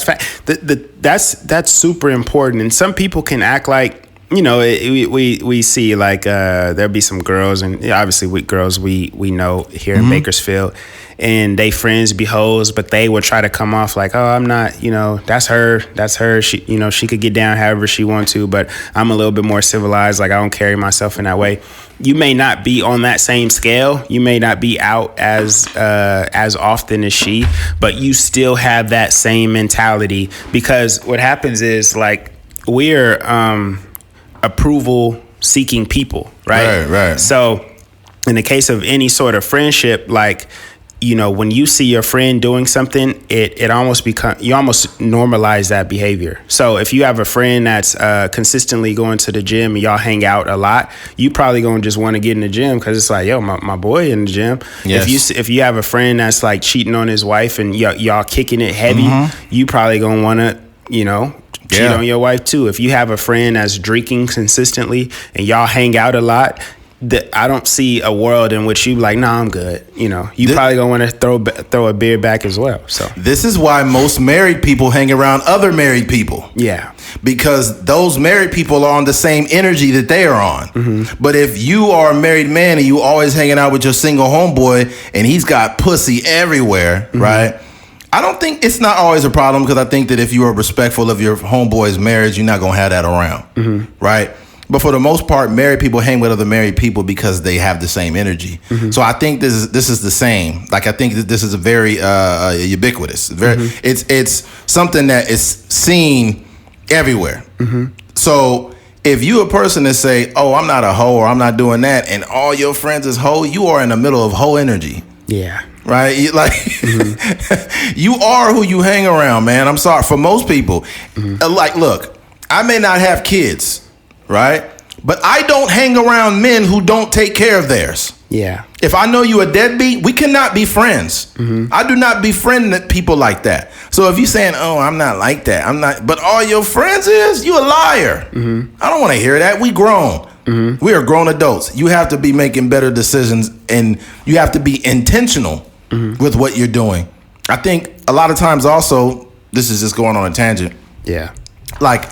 that's that's super important. And some people can act like, you know, we see like there'll be some girls, and obviously with girls we know here in Bakersfield, and they friends be hoes, but they will try to come off like, oh, I'm not, you know, that's her. She, you know, she could get down however she want to, but I'm a little bit more civilized. Like, I don't carry myself in that way. You may not be on that same scale. You may not be out as often as she, but you still have that same mentality, because what happens is, like, we're approval seeking people, right? So in the case of any sort of friendship, like, you know, when you see your friend doing something, it almost you almost normalize that behavior. So if you have a friend that's consistently going to the gym and y'all hang out a lot, you probably gonna just want to get in the gym because it's like, yo, my boy in the gym. Yes. If you have a friend that's like cheating on his wife and y'all kicking it heavy, you probably gonna want to, you know, cheat on your wife too. If you have a friend that's drinking consistently and y'all hang out a lot, I don't see a world in which you like, nah, I'm good. You know, you probably gonna want to throw a beer back as well. So this is why most married people hang around other married people. Yeah, because those married people are on the same energy that they are on. But if you are a married man and you always hanging out with your single homeboy and he's got pussy everywhere, right? I don't think it's not always a problem, because I think that if you are respectful of your homeboy's marriage, you're not gonna have that around, right? But for the most part, married people hang with other married people because they have the same energy. So I think this is the same. Like, I think that this is a very ubiquitous. It's something that is seen everywhere. So if you a person that say, oh, I'm not a hoe, or I'm not doing that, and all your friends is hoe, you are in the middle of hoe energy. Yeah. Right? Like, you are who you hang around, man. I'm sorry. For most people, like, look, I may not have kids, right? But I don't hang around men who don't take care of theirs. Yeah. If I know you a deadbeat, we cannot be friends. I do not befriend people like that. So if you saying, oh, I'm not like that, I'm not, but all your friends is, you a liar. I don't want to hear that. We grown. We are grown adults. You have to be making better decisions, and you have to be intentional with what you're doing. I think a lot of times also, this is just going on a tangent. Yeah. Like,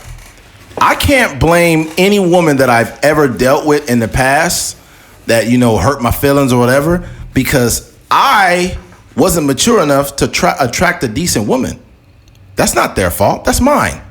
I can't blame any woman that I've ever dealt with in the past that, you know, hurt my feelings or whatever, because I wasn't mature enough to attract a decent woman. That's not their fault. That's mine.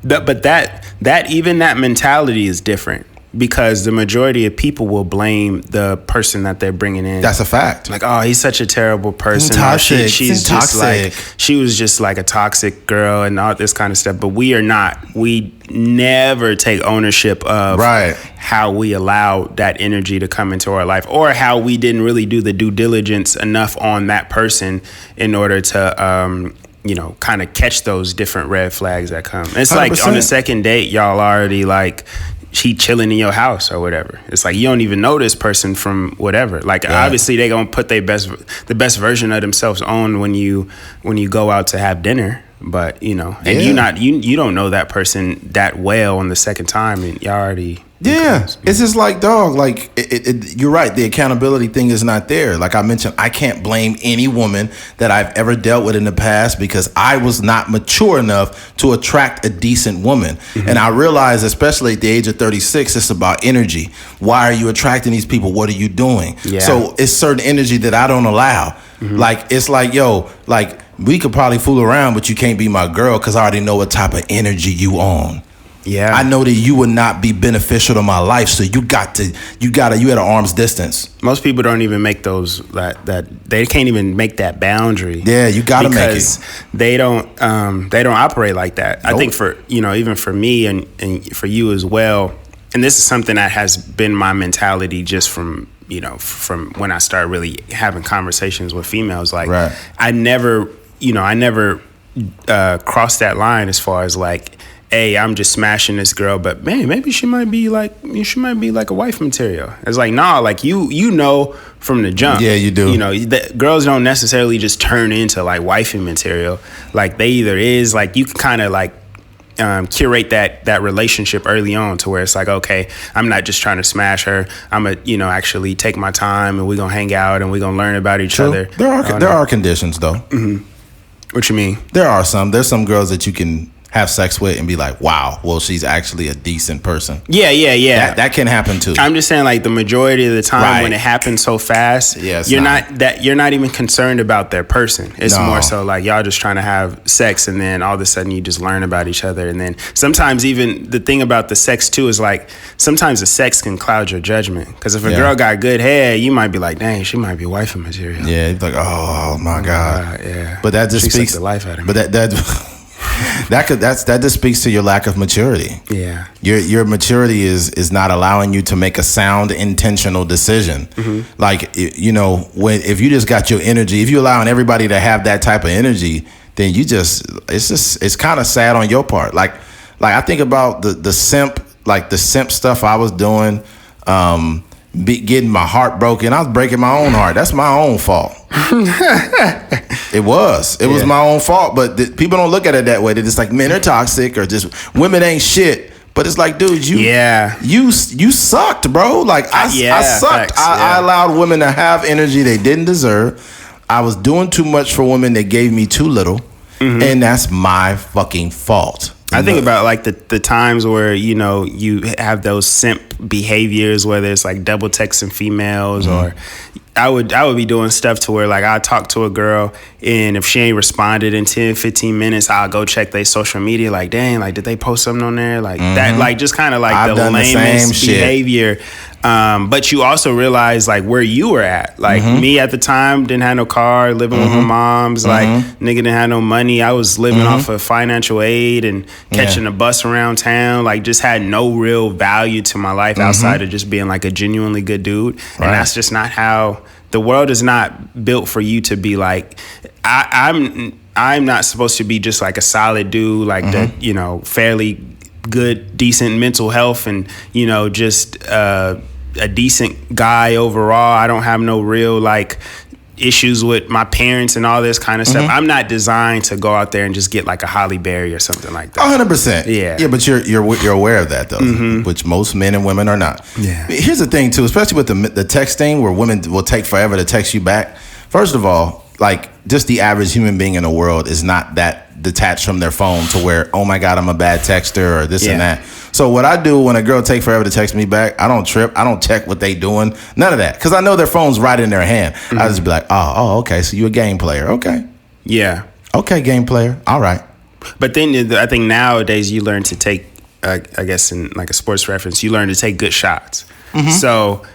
But that mentality is different, because the majority of people will blame the person that they're bringing in. That's a fact. Like, oh, he's such a terrible person. Toxic. She's just toxic. she was just like a toxic girl and all this kind of stuff. But we are not. We never take ownership of how we allowed that energy to come into our life, or how we didn't really do the due diligence enough on that person in order to you know, kind of catch those different red flags that come. It's 100%. Like on the second date, y'all already like, she chilling in your house or whatever. It's like, you don't even know this person from whatever. Like, obviously they gonna put the best version of themselves on when you go out to have dinner. But, you know, and you don't know that person that well on the second time, and y'all already. Yeah, it's just like, dog, like, you're right. The accountability thing is not there. Like I mentioned, I can't blame any woman that I've ever dealt with in the past because I was not mature enough to attract a decent woman. Mm-hmm. And I realized, especially at the age of 36, it's about energy. Why are you attracting these people? What are you doing? Yeah. So it's certain energy that I don't allow. Mm-hmm. Like, it's like, yo, like, we could probably fool around, but you can't be my girl because I already know what type of energy you on. Yeah, I know that you would not be beneficial to my life, so you at an arm's distance. Most people don't even make those that they can't even make that boundary. Yeah, you gotta make it because they don't operate like that. Nope. I think for even for me and for you as well, and this is something that has been my mentality just from when I started really having conversations with females. Like, right. I never crossed that line as far as like, hey, I'm just smashing this girl, but man, maybe she might be like a wife material. It's like, nah, like you know from the jump. Yeah, you do. Girls don't necessarily just turn into like wifey material. Like they either is like you can kind of like curate that relationship early on to where it's like, okay, I'm not just trying to smash her. I'm actually take my time and we're gonna hang out and we're gonna learn about each other. There are conditions though. Mm-hmm. What you mean? There's some girls that you can have sex with and be like, wow, well, she's actually a decent person. Yeah. That can happen too. I'm just saying, like, the majority of the time when it happens so fast, you're not even concerned about their person. It's more so like y'all just trying to have sex, and then all of a sudden you just learn about each other. And then sometimes even the thing about the sex too is like sometimes the sex can cloud your judgment. Because if a girl got good head, you might be like, dang, she might be wifey material. Yeah, you'd be like, oh my God. Yeah. But that just speaks the life out of me. But that just speaks to your lack of maturity. Yeah, your maturity is not allowing you to make a sound, intentional decision. Mm-hmm. Like if you just got your energy, if you're allowing everybody to have that type of energy, then it's kind of sad on your part. Like I think about the simp stuff I was doing. Getting my heart broken. I was breaking my own heart. That's my own fault. It was my own fault. But people don't look at it that way. They're just like, men are toxic or just women ain't shit. But it's like, dude, you sucked, bro. Like I sucked. I allowed women to have energy they didn't deserve. I was doing too much for women that gave me too little. Mm-hmm. And that's my fucking fault. I think about like the times where you have those simp behaviors, whether it's like double texting females, mm-hmm. or I would be doing stuff to where like I talk to a girl and if she ain't responded in 10-15 minutes, I'll go check their social media. Like, dang, like did they post something on there? Like mm-hmm. that, like just kind of like I've the lamest behavior. But you also realize like where you were at. Like mm-hmm. me at the time didn't have no car, living mm-hmm. with my mom's. Like mm-hmm. nigga didn't have no money. I was living mm-hmm. off of financial aid and catching a bus around town. Like just had no real value to my life mm-hmm. outside of just being like a genuinely good dude. Right. And that's just not how the world is not built for you to be like. I'm not supposed to be just like a solid dude, like mm-hmm. that fairly good, decent mental health and, just a decent guy overall. I don't have no real, like, issues with my parents and all this kind of stuff. Mm-hmm. I'm not designed to go out there and just get, like, a Holly Berry or something like that. 100%. Yeah. Yeah, but you're aware of that, though, mm-hmm. which most men and women are not. Yeah. Here's the thing, too, especially with the texting where women will take forever to text you back. First of all, like, just the average human being in the world is not that detached from their phone to where, oh my God, I'm a bad texter or this and that. So what I do when a girl take forever to text me back, I don't trip. I don't check what they doing. None of that. Because I know their phone's right in their hand. Mm-hmm. I just be like, oh, okay. So you a game player. Okay. Yeah. Okay, game player. All right. But then I think nowadays you learn to take, I guess in like a sports reference, you learn to take good shots. Mm-hmm. So...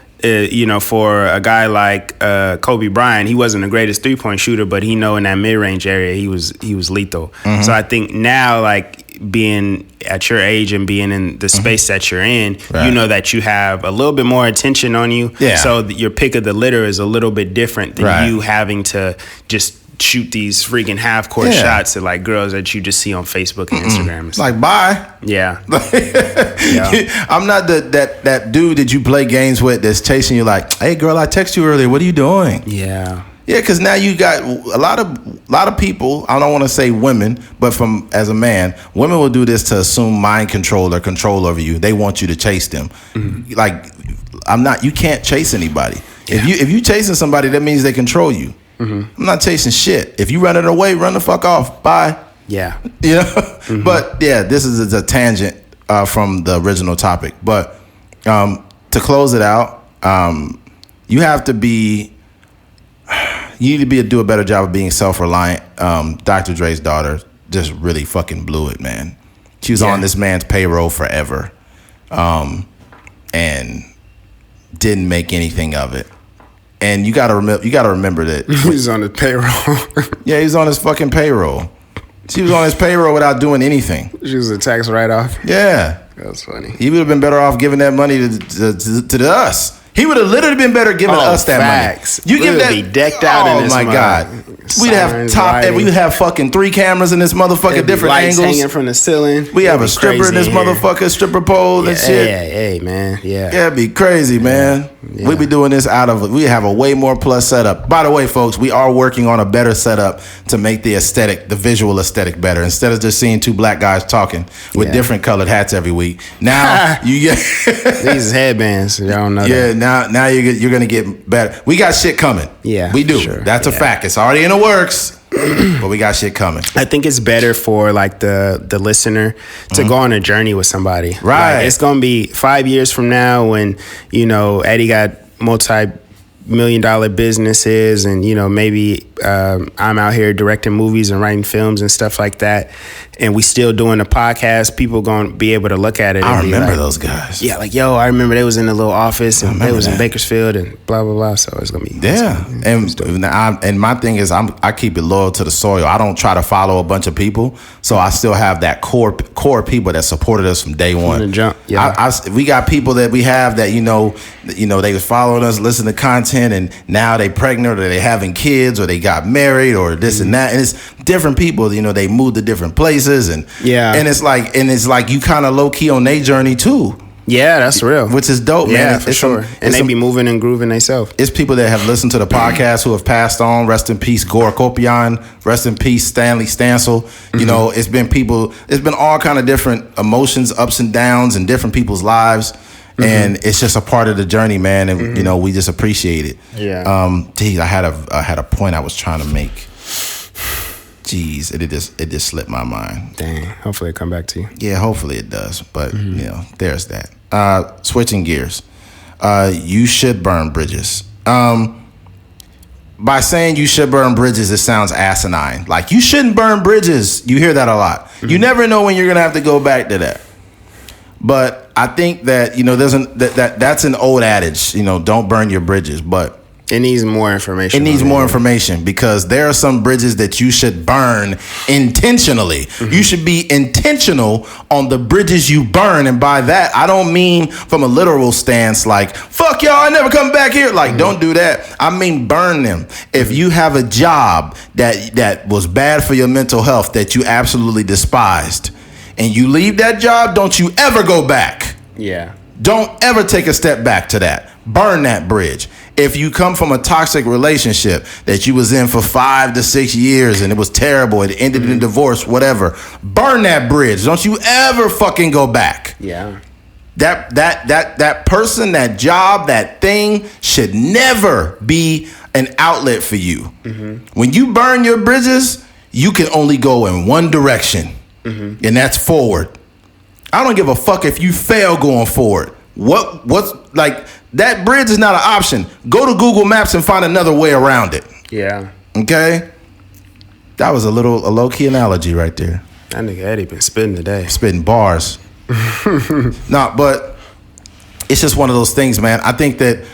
for a guy like Kobe Bryant, he wasn't the greatest 3-point shooter, but in that mid-range area, he was lethal. Mm-hmm. So I think now, like being at your age and being in the space mm-hmm. that you're in, right. you know that you have a little bit more attention on you. Yeah. So your pick of the litter is a little bit different than right. you having to just shoot these freaking half-court shots at like girls that you just see on Facebook and Instagram. It's like, bye. Yeah. I'm not that dude that you play games with that's chasing you like, hey girl, I text you earlier. What are you doing? Yeah. Yeah, because now you got a lot of people. I don't want to say women, but as a man, women will do this to assume mind control or control over you. They want you to chase them. Mm-hmm. Like you can't chase anybody. Yeah. If you chasing somebody, that means they control you. Mm-hmm. I'm not chasing shit. If you running away, run the fuck off. Bye. Yeah. You know. Mm-hmm. But yeah, this is a tangent from the original topic. But to close it out, you have to be. You need to do a better job of being self-reliant. Dr. Dre's daughter just really fucking blew it, man. She was on this man's payroll forever, and didn't make anything of it. And you gotta remember that he's on his payroll. Yeah, he's on his fucking payroll. She was on his payroll without doing anything. She was a tax write-off. Yeah, that's funny. He would have been better off giving that money to us. He would have literally been better giving us that facts. money. You give that, be decked out in this. Oh my god, we'd have we would have fucking 3 cameras in this motherfucker, different lights angles hanging from the ceiling. We have a stripper in this motherfucker, stripper pole and shit. Hey, man, yeah, it'd be crazy, man. Yeah. We'd be doing this we have a way more plus setup. By the way, folks, we are working on a better setup to make the visual aesthetic better. Instead of just seeing 2 black guys talking with different colored hats every week, now you get these headbands. Y'all don't know. Yeah, now you're gonna get better. We got shit coming. Yeah, we do. Sure. That's a fact. It's already in the works. But we got shit coming. I think it's better for like the listener to go on a journey with somebody. Right. Like, it's gonna be 5 years from now when Eddie got multi-million-dollar businesses, and maybe I'm out here directing movies and writing films and stuff like that, and we still doing a podcast. People gonna be able to look at it. I and remember be like, those guys. Yeah, like I remember they was in a little office and they was in Bakersfield and blah blah blah. So it's gonna be and my thing is I keep it loyal to the soil. I don't try to follow a bunch of people, so I still have that core people that supported us from day one. From the jump. Yeah, we got people that we have that they was following us, listening to content, and now they pregnant or they having kids or they got married or this and that, and it's different people. They moved to different places, and it's like you kind of low key on their journey too. Yeah, that's real. Which is dope, man. Yeah, for sure. And they be moving and grooving themselves. It's people that have listened to the podcast who have passed on. Rest in peace, Gore Kopian. Rest in peace, Stanley Stansel. Mm-hmm. It's been people. It's been all kind of different emotions, ups and downs, in different people's lives. Mm-hmm. And it's just a part of the journey, man. And we just appreciate it. Yeah. I had a point I was trying to make. Jeez, it just slipped my mind. Dang. Hopefully it come back to you. Yeah, hopefully it does. But there's that. Switching gears. You should burn bridges. By saying you should burn bridges, it sounds asinine. Like, you shouldn't burn bridges. You hear that a lot. Mm-hmm. You never know when you're gonna have to go back to that. But I think that that's an old adage. Don't burn your bridges. But it needs more information. It needs more information, because there are some bridges that you should burn intentionally. Mm-hmm. You should be intentional on the bridges you burn. And by that, I don't mean from a literal stance like, fuck y'all, I never come back here. Like, don't do that. I mean, burn them. If you have a job that was bad for your mental health, that you absolutely despised, and you leave that job, don't you ever go back. Yeah. Don't ever take a step back to that. Burn that bridge. If you come from a toxic relationship that you was in for 5 to 6 years and it was terrible, it ended in divorce, whatever, burn that bridge. Don't you ever fucking go back. Yeah. That person, that job, that thing should never be an outlet for you. Mm-hmm. When you burn your bridges, you can only go in one direction, and that's forward. I don't give a fuck if you fail going forward. What's like, that bridge is not an option. Go to Google Maps and find another way around it. Yeah. Okay? That was a low-key analogy right there. That nigga Eddie been spitting today. Spitting bars. No, but it's just one of those things, man. I think that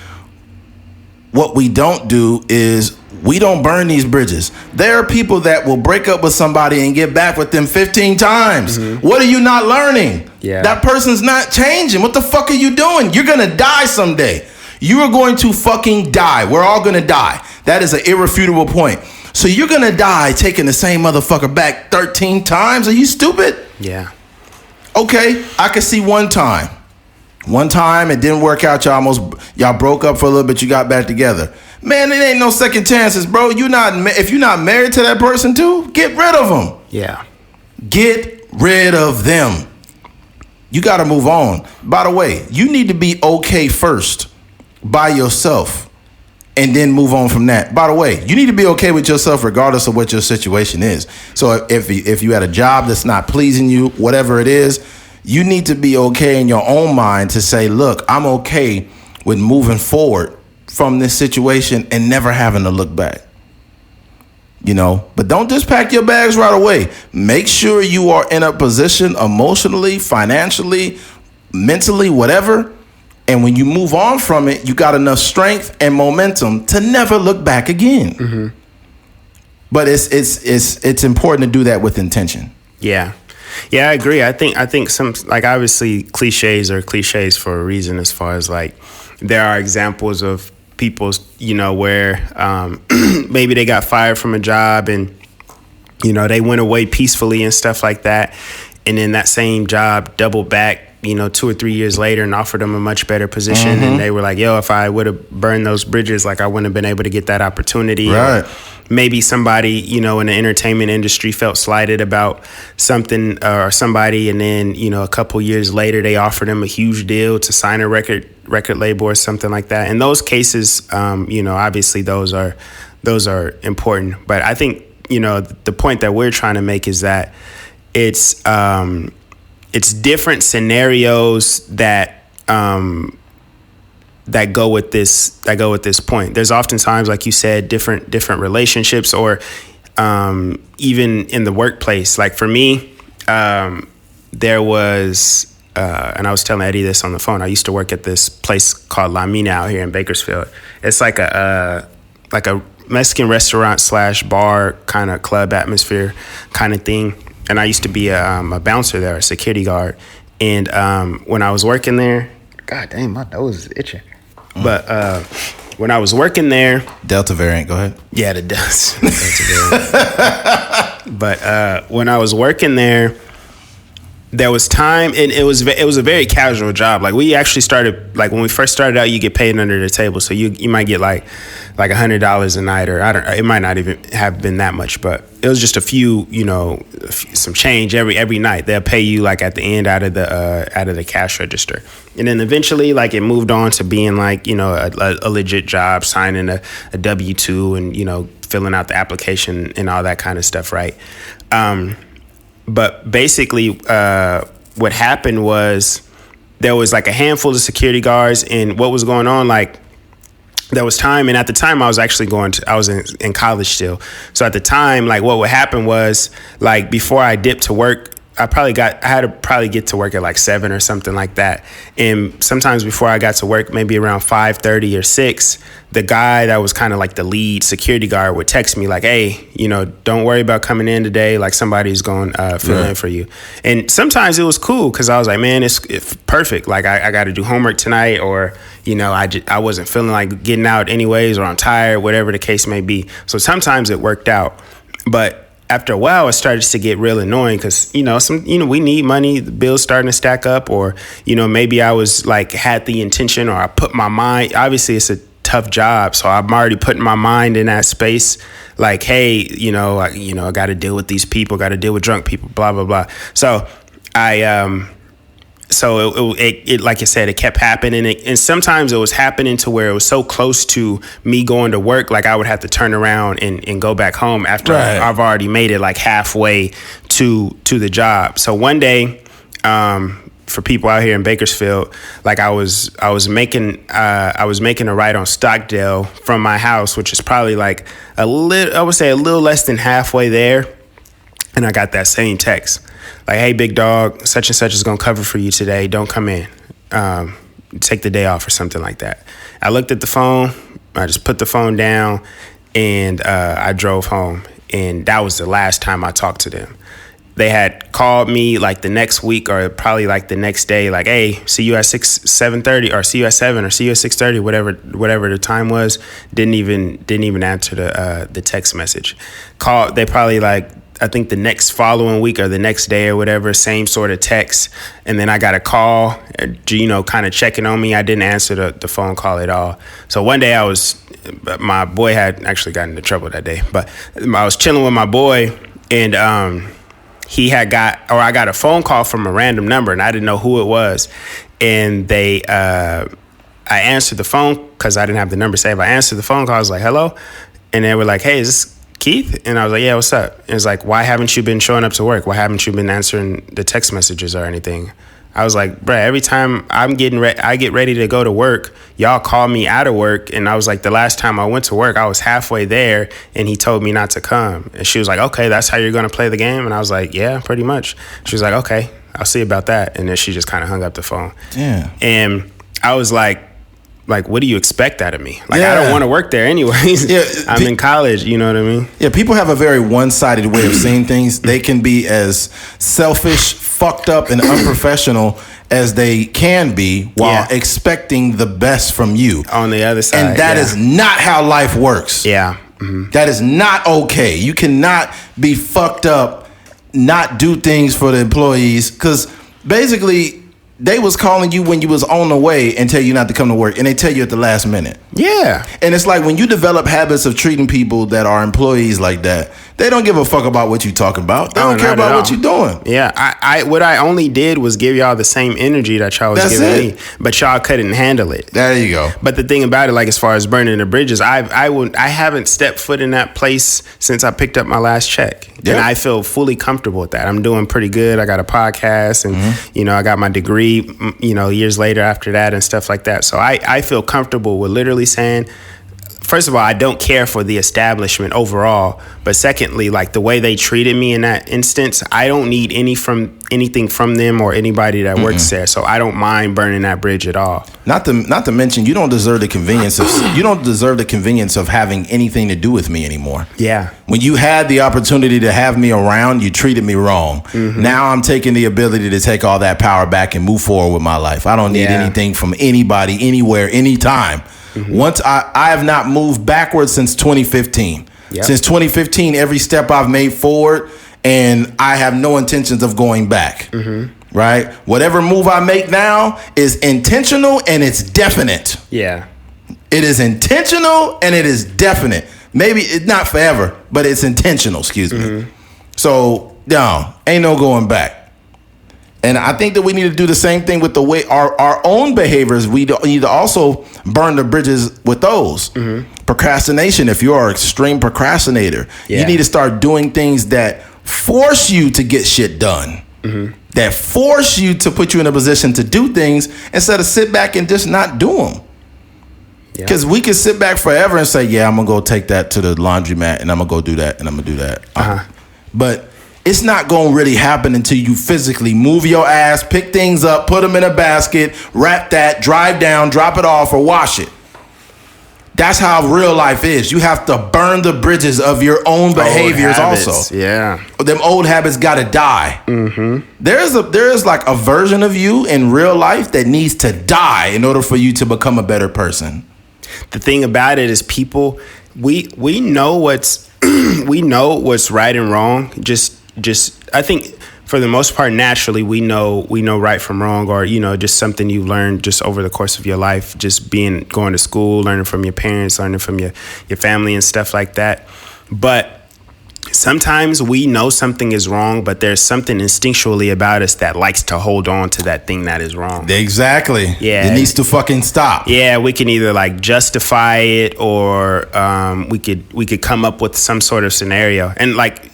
what we don't do is we don't burn these bridges. There are people that will break up with somebody and get back with them 15 times. Mm-hmm. What are you not learning? Yeah. That person's not changing. What the fuck are you doing? You're going to die someday. You are going to fucking die. We're all going to die. That is an irrefutable point. So you're going to die taking the same motherfucker back 13 times? Are you stupid? Yeah. Okay, I could see one time. One time it didn't work out. Y'all broke up for a little bit. You got back together. Man, it ain't no second chances, bro. If you're not married to that person too, get rid of them. Yeah. Get rid of them. You got to move on. By the way, you need to be okay first by yourself and then move on from that. By the way, you need to be okay with yourself regardless of what your situation is. So if you had a job that's not pleasing you, whatever it is, you need to be okay in your own mind to say, look, I'm okay with moving forward from this situation and never having to look back. But don't just pack your bags right away. Make sure you are in a position emotionally, financially, mentally, whatever. And when you move on from it, you got enough strength and momentum to never look back again. Mm-hmm. But it's important to do that with intention. Yeah. Yeah, I agree. I think some, like, obviously cliches are cliches for a reason, as far as like there are examples of people, where maybe they got fired from a job and, they went away peacefully and stuff like that. And then that same job doubled back, 2 or 3 years later and offered them a much better position. Mm-hmm. And they were like, yo, if I would have burned those bridges, like I wouldn't have been able to get that opportunity. Right. Or maybe somebody, in the entertainment industry felt slighted about something or somebody. And then, a couple years later, they offered them a huge deal to sign a record label or something like that. In those cases, obviously those are important. But I think, the point that we're trying to make is that it's different scenarios that go with this point. There's oftentimes, like you said, different relationships, or even in the workplace. Like for me, there was, and I was telling Eddie this on the phone. I used to work at this place called La Mina out here in Bakersfield. It's like a Mexican restaurant / bar kind of club atmosphere kind of thing. And I used to be a bouncer there, a security guard. And when I was working there, God damn, my nose is itching. But when I was working there, Delta variant, go ahead. Yeah, the Delta variant. But when I was working there, there was time, and it was a very casual job. Like we actually started, like when we first started out, you get paid under the table, so you might get like $100 a night, or it might not even have been that much, but it was just a few, some change every night. They'll pay you like at the end out of the cash register, and then eventually like it moved on to being like a legit job, signing a W-2 and filling out the application and all that kind of stuff, right? But basically, what happened was there was like a handful of security guards, and what was going on, like there was time, and at the time I was actually I was in college still. So at the time, like what would happen was, like before I dipped to work, I had to probably get to work at like 7 or something like that. And sometimes before I got to work, maybe around 5:30 or 6, the guy that was kind of like the lead security guard would text me like, hey, don't worry about coming in today. Like somebody's going to fill in for you. And sometimes it was cool because I was like, man, it's perfect. Like I got to do homework tonight, or, I wasn't feeling like getting out anyways, or I'm tired, whatever the case may be. So sometimes it worked out. But after a while, it started to get real annoying because, we need money, the bills starting to stack up, or, maybe I was like had the intention, or I put my mind, obviously it's a tough job. So I'm already putting my mind in that space. Like, hey, I got to deal with these people, got to deal with drunk people, blah, blah, blah. So it like I said, it kept happening. And sometimes it was happening to where it was so close to me going to work, like I would have to turn around and go back home after I've already made it like halfway to the job. So one day, for people out here in Bakersfield, like I was making a ride on Stockdale from my house, which is probably like a little less than halfway there. And I got that same text. Like, hey, big dog, such and such is going to cover for you today. Don't come in. Take the day off or something like that. I looked at the phone. I just put the phone down, and I drove home. And that was the last time I talked to them. They had called me like the next week, or probably like the next day, like, hey, see you at 7:30, or see you at 7, or see you at 6:30, whatever the time was. Didn't even answer the text message. They probably like I think the next following week or the next day or whatever, same sort of text. And then I got a call, kind of checking on me. I didn't answer the phone call at all. So one day my boy had actually gotten into trouble that day, but I was chilling with my boy, and I got a phone call from a random number, and I didn't know who it was. And I answered the phone because I didn't have the number saved. I answered the phone call. I was like, hello. And they were like, hey, is this Keith? And I was like, yeah, what's up? And it's like, why haven't you been showing up to work? Why haven't you been answering the text messages or anything? I was like, bruh, every time I get ready to go to work, y'all call me out of work. And I was like, the last time I went to work, I was halfway there and he told me not to come. And she was like, okay, that's how you're going to play the game? And I was like, yeah, pretty much. She was like, okay, I'll see about that. And then she just kind of hung up the phone. Yeah. And I was like, what do you expect out of me? I don't want to work there anyways. Yeah, I'm in college, you know what I mean? Yeah, people have a very one-sided way of seeing things. They can be as selfish, fucked up, and unprofessional as they can be while expecting the best from you. On the other side. And that is not how life works. Yeah. Mm-hmm. That is not okay. You cannot be fucked up, not do things for the employees, because basically they was calling you when you was on the way and tell you not to come to work, and they tell you at the last minute. Yeah. And it's like when you develop habits of treating people that are employees like that, they don't give a fuck about what you talking about. They don't care about what you're doing. Yeah. What I only did was give y'all the same energy that y'all was giving me, but y'all couldn't handle it. There you go. But the thing about it, like as far as burning the bridges, I haven't stepped foot in that place since I picked up my last check. Yep. And I feel fully comfortable with that. I'm doing pretty good. I got a podcast and, I got my degree, years later after that and stuff like that. So I feel comfortable with literally saying, first of all, I don't care for the establishment overall. But secondly, like the way they treated me in that instance, I don't need anything from them or anybody that works there. So I don't mind burning that bridge at all. Not to mention, you don't deserve the convenience of having anything to do with me anymore. Yeah. When you had the opportunity to have me around, you treated me wrong. Mm-hmm. Now I'm taking the ability to take all that power back and move forward with my life. I don't need anything from anybody, anywhere, anytime. Mm-hmm. Once I have not moved backwards since 2015. Yep. Since 2015, every step I've made forward, and I have no intentions of going back. Mm-hmm. Right? Whatever move I make now is intentional and it's definite. Yeah. It is intentional and it is definite. Maybe it's not forever, but it's intentional, excuse me. So, no, ain't no going back. And I think that we need to do the same thing with the way our own behaviors. We need to also burn the bridges with those. Mm-hmm. Procrastination, if you're an extreme procrastinator, you need to start doing things that force you to get shit done. Mm-hmm. That force you to put you in a position to do things instead of sit back and just not do them. Because we can sit back forever and say, I'm going to go take that to the laundromat and I'm going to go do that and I'm going to do that. But it's not going to really happen until you physically move your ass, pick things up, put them in a basket, wrap that, drive down, drop it off, or wash it. That's how real life is. You have to burn the bridges of your own behaviors also. Yeah. Them old habits got to die. Mm-hmm. There is like a version of you in real life that needs to die in order for you to become a better person. The thing about it is people, we know what's we know what's right and wrong. Just I think for the most part, naturally, we know right from wrong, or, just something you've learned just over the course of your life, just going to school, learning from your parents, learning from your family and stuff like that. But sometimes we know something is wrong, but there's something instinctually about us that likes to hold on to that thing that is wrong. Exactly. Yeah. It needs to fucking stop. Yeah, we can either like justify it, or we could come up with some sort of scenario. And like,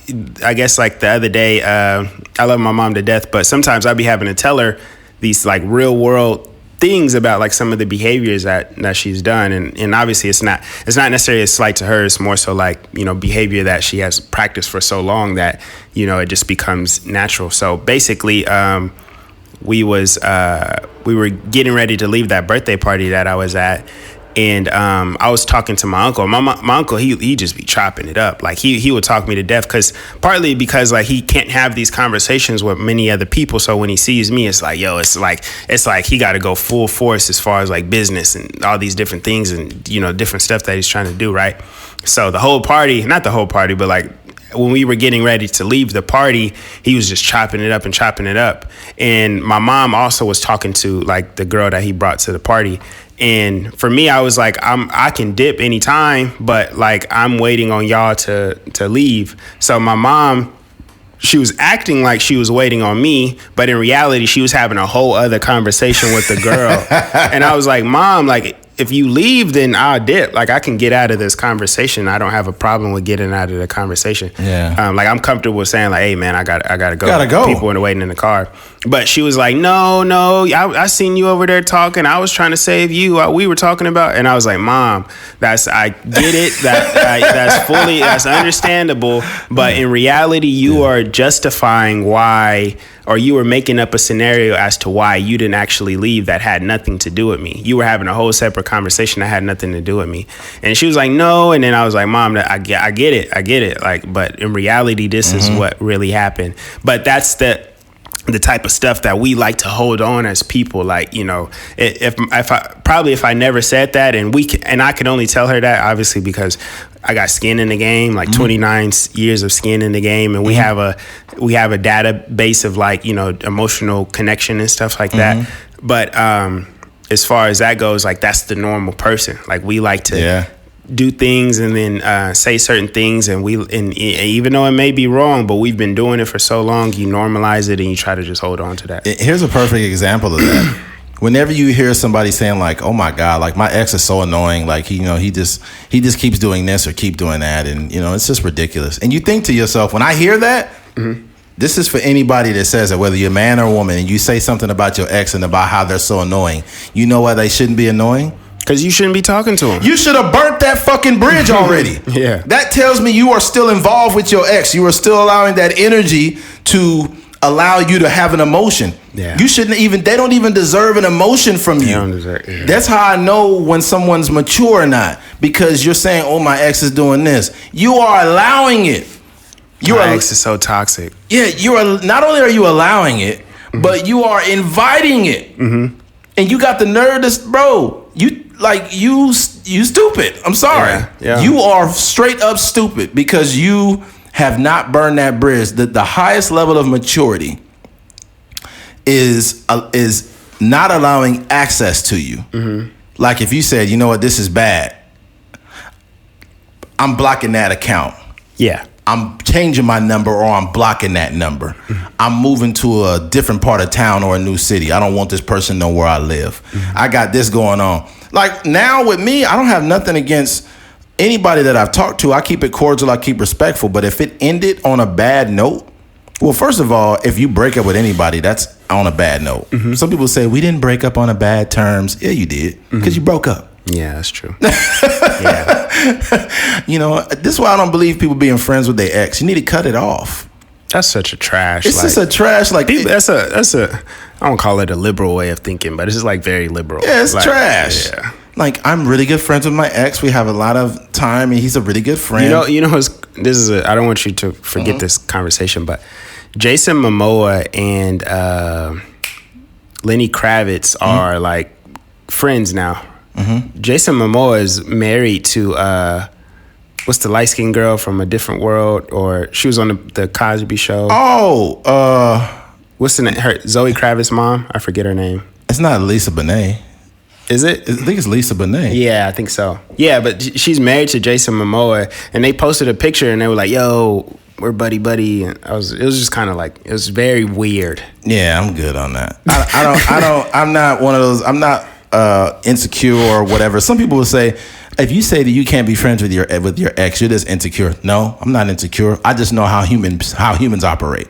I guess like the other day, I love my mom to death, but sometimes I'd be having to tell her these like real world things about like some of the behaviors that she's done, and obviously it's not necessarily a slight to her. It's more so like, behavior that she has practiced for so long that it just becomes natural. So basically, we were getting ready to leave that birthday party that I was at, and I was talking to my uncle. My uncle, he just be chopping it up. Like he would talk me to death, partly because like he can't have these conversations with many other people. So when he sees me, it's like, it's like he got to go full force as far as like business and all these different things and different stuff that he's trying to do, right? So the whole party, not the whole party, but like when we were getting ready to leave the party, he was just chopping it up. And my mom also was talking to like the girl that he brought to the party. And for me, I was like, I can dip anytime, but like I'm waiting on y'all to leave. So my mom, she was acting like she was waiting on me, but in reality, she was having a whole other conversation with the girl. And I was like, Mom, like, if you leave, then I'll dip. Like, I can get out of this conversation. I don't have a problem with getting out of the conversation. Yeah. Like, I'm comfortable with saying, like, hey, man, I gotta go. Gotta go. People are waiting in the car. But she was like, no, I seen you over there talking. I was trying to save you. We were talking about, and I was like, Mom, I get it. That's understandable. But in reality, you are justifying why, or you were making up a scenario as to why you didn't actually leave that had nothing to do with me. You were having a whole separate conversation that had nothing to do with me. And she was like, no. And then I was like, Mom, I get it. Like, but in reality, this is what really happened. But that's the type of stuff that we like to hold on as people. Like, you know, if I never said that, and I could only tell her that obviously because I got skin in the game, like 29 years of skin in the game, and we have a database of like, you know, emotional connection and stuff like that. But as far as that goes, like that's the normal person. Like we like to do things and then say certain things, and even though it may be wrong, but we've been doing it for so long, you normalize it and you try to just hold on to that. Here's a perfect example of that. Whenever you hear somebody saying like, "Oh my God, like my ex is so annoying," like he just keeps doing this or keep doing that, and you know it's just ridiculous. And you think to yourself, when I hear that, this is for anybody that says that, whether you're a man or a woman, and you say something about your ex and about how they're so annoying, you know why they shouldn't be annoying? Because you shouldn't be talking to him. You should have burnt that fucking bridge already. Yeah. That tells me you are still involved with your ex. You are still allowing that energy to allow you to have an emotion. Yeah. You shouldn't even, they don't even deserve an emotion from you. They don't deserve, yeah. That's how I know when someone's mature or not. Because you're saying, oh, my ex is doing this. You are allowing it. My ex is so toxic. Yeah, you are, not only are you allowing it, but you are inviting it. And you got the nerve to, bro, you stupid. I'm sorry. Yeah. You are straight up stupid because you have not burned that bridge. The highest level of maturity is not allowing access to you. Like if you said, you know what, this is bad, I'm blocking that account. Yeah. I'm changing my number, or I'm blocking that number. I'm moving to a different part of town or a new city. I don't want this person to know where I live. I got this going on. Like now with me, I don't have nothing against anybody that I've talked to. I keep it cordial. I keep respectful. But if it ended on a bad note, well, first of all, if you break up with anybody, that's on a bad note. Some people say we didn't break up on a bad terms. Yeah, you did, because you broke up. Yeah, that's true. Yeah. You know, this is why I don't believe people being friends with their ex. You need to cut it off. That's such a trash. It's just a trash. Like that's a. I don't call it a liberal way of thinking, but it's just like very liberal. Yeah, it's like, trash. Yeah. Like I'm really good friends with my ex. We have a lot of time, and he's a really good friend. You know. I don't want you to forget this conversation, but Jason Momoa and Lenny Kravitz are like friends now. Jason Momoa is married to what's the light skinned girl from A Different World, or she was on the Cosby Show. What's the name? Her Zoe Kravitz's mom. I forget her name. It's not Lisa Bonet. Is it? I think it's Lisa Bonet. Yeah, I think so. Yeah, but she's married to Jason Momoa, and they posted a picture, and they were like, "Yo, we're buddy," and it was just kind of like, it was very weird. Yeah, I'm good on that. I'm not one of those. I'm not insecure or whatever. Some people will say, if you say that you can't be friends with your ex, you're just insecure. No, I'm not insecure. I just know how humans operate.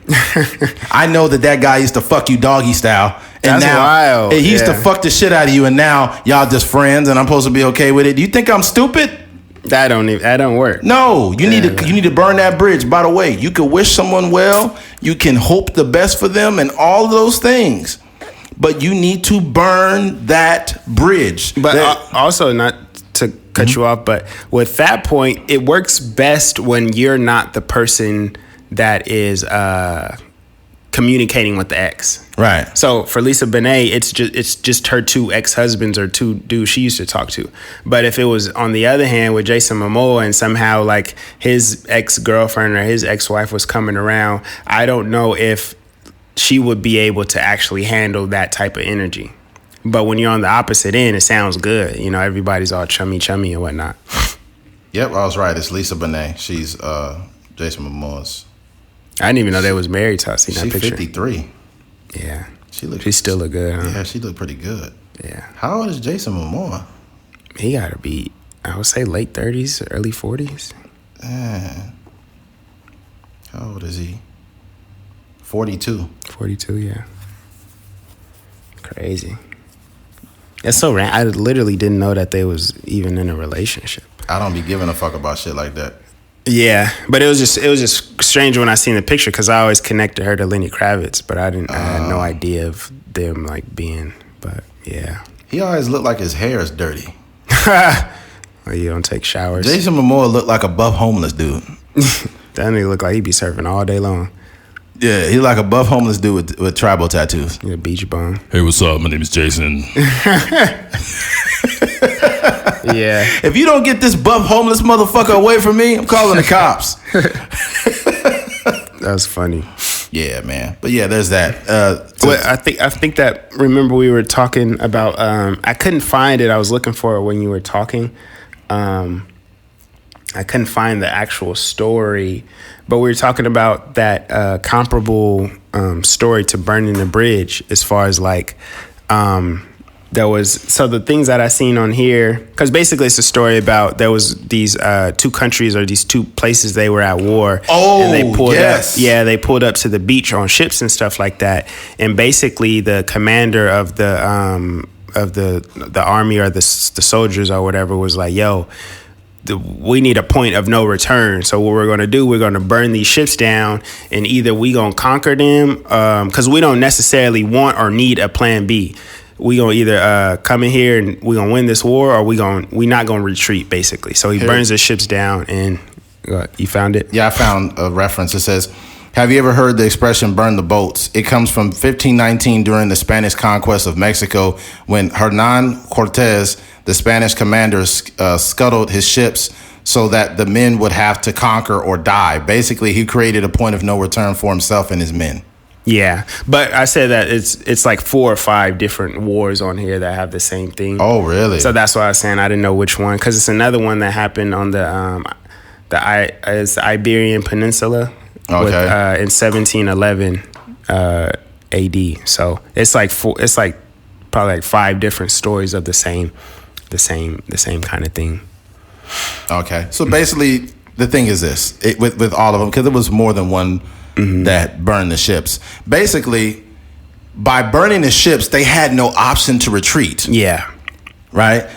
I know that guy used to fuck you doggy style, and that's now wild. He used to fuck the shit out of you, and now y'all just friends, and I'm supposed to be okay with it. Do you think I'm stupid? That don't work. No, you need to burn that bridge. By the way, you can wish someone well, you can hope the best for them, and all of those things. But you need to burn that bridge. But also, not to cut you off, but with that point, it works best when you're not the person that is communicating with the ex. Right. So for Lisa Bonet, it's just her two ex-husbands or two dudes she used to talk to. But if it was on the other hand with Jason Momoa and somehow like his ex-girlfriend or his ex-wife was coming around, I don't know if she would be able to actually handle that type of energy. But when you're on the opposite end, it sounds good. You know, everybody's all chummy and whatnot. Yep, I was right. It's Lisa Bonet. She's Jason Momoa's. I didn't even know they was married till I seen that picture. She's 53. Yeah. She still look good, huh? Yeah, she look pretty good. Yeah. How old is Jason Momoa? He gotta be, I would say late 30s, early 40s. How old is he? 42. 42, yeah. Crazy. That's so random. I literally didn't know that they was even in a relationship. I don't be giving a fuck about shit like that. Yeah, but it was just strange when I seen the picture because I always connected her to Lenny Kravitz, but I had no idea of them like being. But yeah, he always looked like his hair is dirty. Well, you don't take showers. Jason Momoa looked like a buff homeless dude. That nigga look like he be surfing all day long. Yeah, he like a buff homeless dude with tribal tattoos. Yeah, beach bum. Hey, what's up? My name is Jason. Yeah. If you don't get this buff homeless motherfucker away from me, I'm calling the cops. That's funny. Yeah, man. But yeah, there's that. Well, I think that, remember we were talking about, I couldn't find it. I was looking for it when you were talking. I couldn't find the actual story, but we were talking about that comparable story to Burning the Bridge as far as like, so the things that I seen on here, because basically it's a story about there was these two countries or these two places they were at war. Oh, and they pulled yes. up. Yeah, they pulled up to the beach on ships and stuff like that. And basically the commander of the army or the soldiers or whatever was like, yo, we need a point of no return. So what we're going to do, we're going to burn these ships down, and either we going to conquer them, because we don't necessarily want or need a plan B. We gonna either come in here and we gonna win this war, or we not gonna retreat, basically. So he burns the ships down. And you found it? Yeah, I found a reference. It says, have you ever heard the expression burn the boats? It comes from 1519 during the Spanish conquest of Mexico, when Hernan Cortez, the Spanish commander, scuttled his ships so that the men would have to conquer or die. Basically, he created a point of no return for himself and his men. Yeah, but I said that it's like 4 or 5 different wars on here that have the same thing. Oh, really? So that's why I was saying I didn't know which one, because it's another one that happened on it's the Iberian Peninsula, in 1711 AD. So it's like probably like 5 different stories of the same kind of thing. Okay, so basically the thing is this, with all of them, because it was more than one. Mm-hmm. That burned the ships. Basically, by burning the ships, they had no option to retreat. Yeah, right.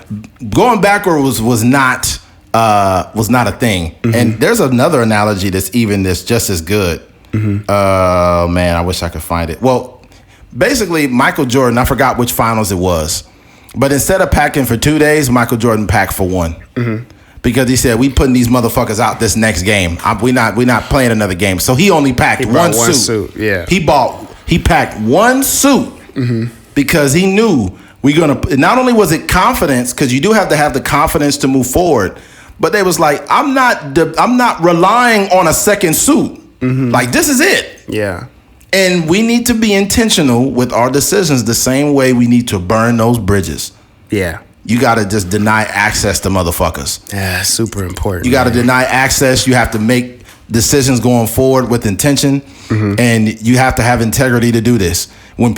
Going backwards was not a thing. Mm-hmm. And there's another analogy that's just as good. Mm-hmm. Man, I wish I could find it. Well, basically, Michael Jordan. I forgot which finals it was, but instead of packing for 2 days, Michael Jordan packed for 1. Mm-hmm. Because he said, we putting these motherfuckers out this next game. We're not playing another game. So he only packed one suit. Yeah. He packed 1 suit because he knew not only was it confidence, because you do have to have the confidence to move forward, but they was like, I'm not relying on a second suit. Mm-hmm. Like, this is it. Yeah. And we need to be intentional with our decisions the same way we need to burn those bridges. Yeah. You got to just deny access to motherfuckers. Yeah, super important. You got to deny access. You have to make decisions going forward with intention. Mm-hmm. And you have to have integrity to do this. I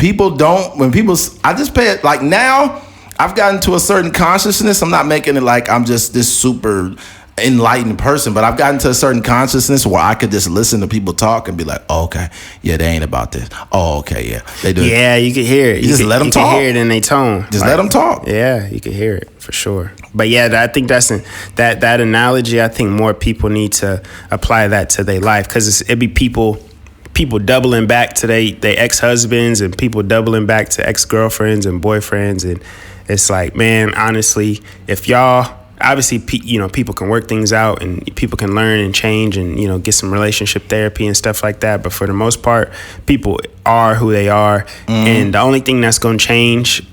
just pay it, like now, I've gotten to a certain consciousness. I'm not making it like I'm just this super enlightened person, but I've gotten to a certain consciousness where I could just listen to people talk and be like, oh, okay, yeah, they ain't about this. Oh, okay, yeah, they do. Yeah, you can hear it. You just let them talk. You can hear it in their tone. Just let them talk. Yeah, you can hear it for sure. But yeah, I think that analogy. I think more people need to apply that to their life, because it'd be people doubling back to their ex-husbands, and people doubling back to ex-girlfriends and boyfriends, and it's like, man, honestly, if y'all obviously, people can work things out and people can learn and change and, get some relationship therapy and stuff like that. But for the most part, people are who they are. And the only thing that's going to change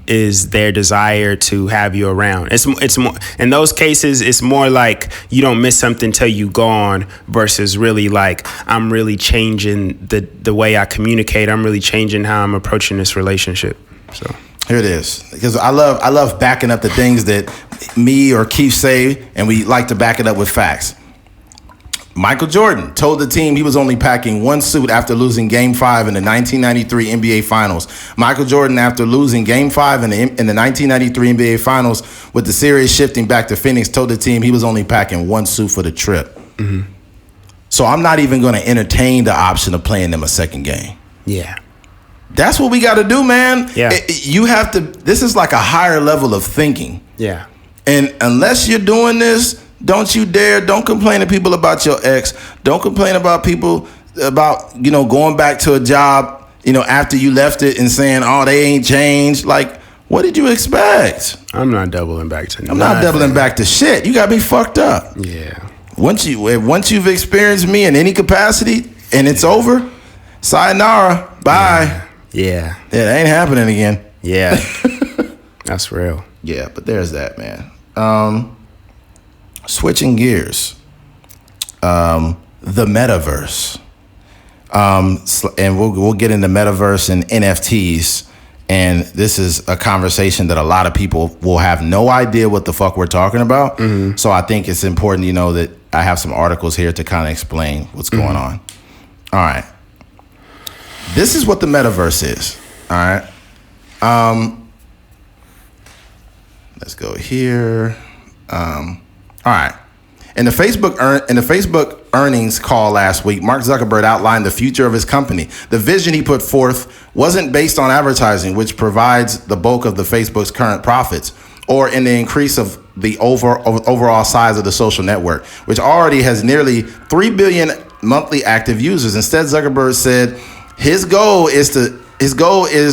is their desire to have you around. It's more, in those cases, it's more like you don't miss something till you gone versus really like I'm really changing the way I communicate. I'm really changing how I'm approaching this relationship. So here it is, because I love backing up the things that me or Keith say, and we like to back it up with facts. Michael Jordan told the team he was only packing one suit after losing Game 5 in the 1993 NBA Finals. Michael Jordan, after losing Game 5 in the 1993 NBA Finals with the series shifting back to Phoenix, told the team he was only packing one suit for the trip. Mm-hmm. So I'm not even going to entertain the option of playing them a second game. Yeah. That's what we got to do, man. Yeah. You have to, this is like a higher level of thinking. Yeah. And unless you're doing this, don't complain to people about your ex. Don't complain about people about, going back to a job, after you left it and saying, oh, they ain't changed. Like, what did you expect? I'm not doubling back to I'm not doubling back to shit. You got me fucked up. Yeah. Once you've experienced me in any capacity and it's over, sayonara, bye. Yeah. It ain't happening again. Yeah. That's real. Yeah, but there's that, man. Switching gears. The Metaverse. And we'll get into Metaverse and NFTs. And this is a conversation that a lot of people will have no idea what the fuck we're talking about. Mm-hmm. So I think it's important, that I have some articles here to kind of explain what's going on. All right. This is what the Metaverse is. All right. Let's go here. All right. In the Facebook earnings call last week, Mark Zuckerberg outlined the future of his company. The vision he put forth wasn't based on advertising, which provides the bulk of the Facebook's current profits, or in the increase of the overall size of the social network, which already has nearly 3 billion monthly active users. Instead, Zuckerberg said his goal is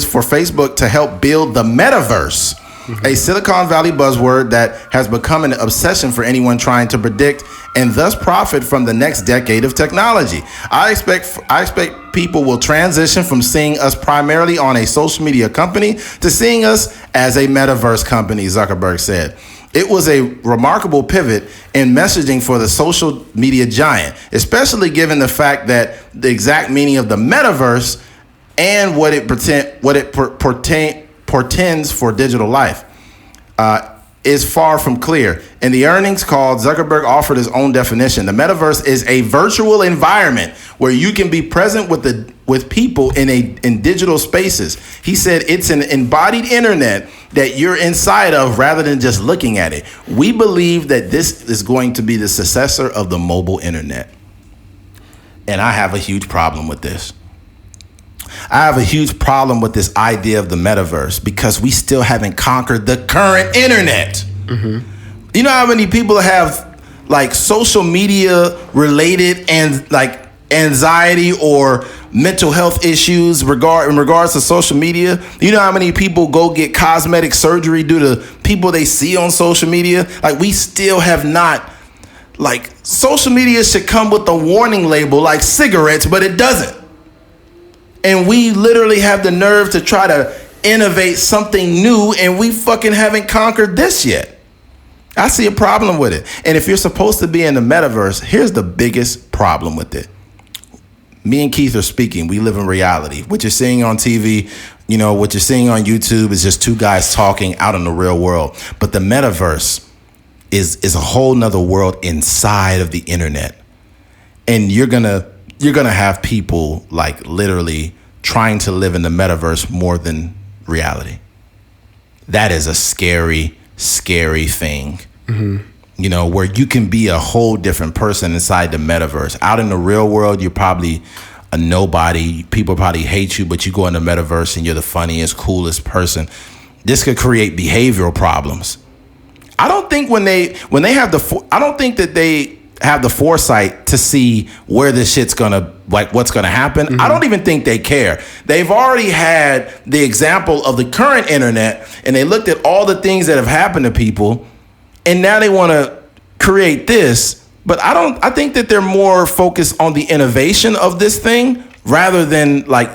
for Facebook to help build the Metaverse. Mm-hmm. A Silicon Valley buzzword that has become an obsession for anyone trying to predict and thus profit from the next decade of technology. I expect people will transition from seeing us primarily on a social media company to seeing us as a metaverse company, Zuckerberg said. It was a remarkable pivot in messaging for the social media giant, especially given the fact that the exact meaning of the metaverse and what it portends for digital life is far from clear. In the earnings call, Zuckerberg offered his own definition. The metaverse is a virtual environment where you can be present with people in digital spaces. He said it's an embodied internet that you're inside of rather than just looking at it. We believe that this is going to be the successor of the mobile internet. And I have a huge problem with this. I have a huge problem with this idea of the metaverse because we still haven't conquered the current internet. Mm-hmm. You know how many people have like social media related and like anxiety or mental health issues in regards to social media? You know how many people go get cosmetic surgery due to people they see on social media? Like, we still have not, like, social media should come with a warning label like cigarettes, but it doesn't. And we literally have the nerve to try to innovate something new, and we fucking haven't conquered this yet. I see a problem with it. And if you're supposed to be in the metaverse, here's the biggest problem with it. Me and Keith are speaking. We live in reality. What you're seeing on TV, what you're seeing on YouTube is just two guys talking out in the real world. But the metaverse is a whole nother world inside of the internet. And you're gonna have people like literally trying to live in the metaverse more than reality. That is a scary, scary thing. Mm-hmm. Where you can be a whole different person inside the metaverse. Out in the real world, you're probably a nobody. People probably hate you, but you go in the metaverse and you're the funniest, coolest person. This could create behavioral problems. I don't think I don't think that they have the foresight to see where this shit's what's gonna happen. Mm-hmm. I don't even think they care. They've already had the example of the current internet, and they looked at all the things that have happened to people and now they want to create this. But I think that they're more focused on the innovation of this thing rather than like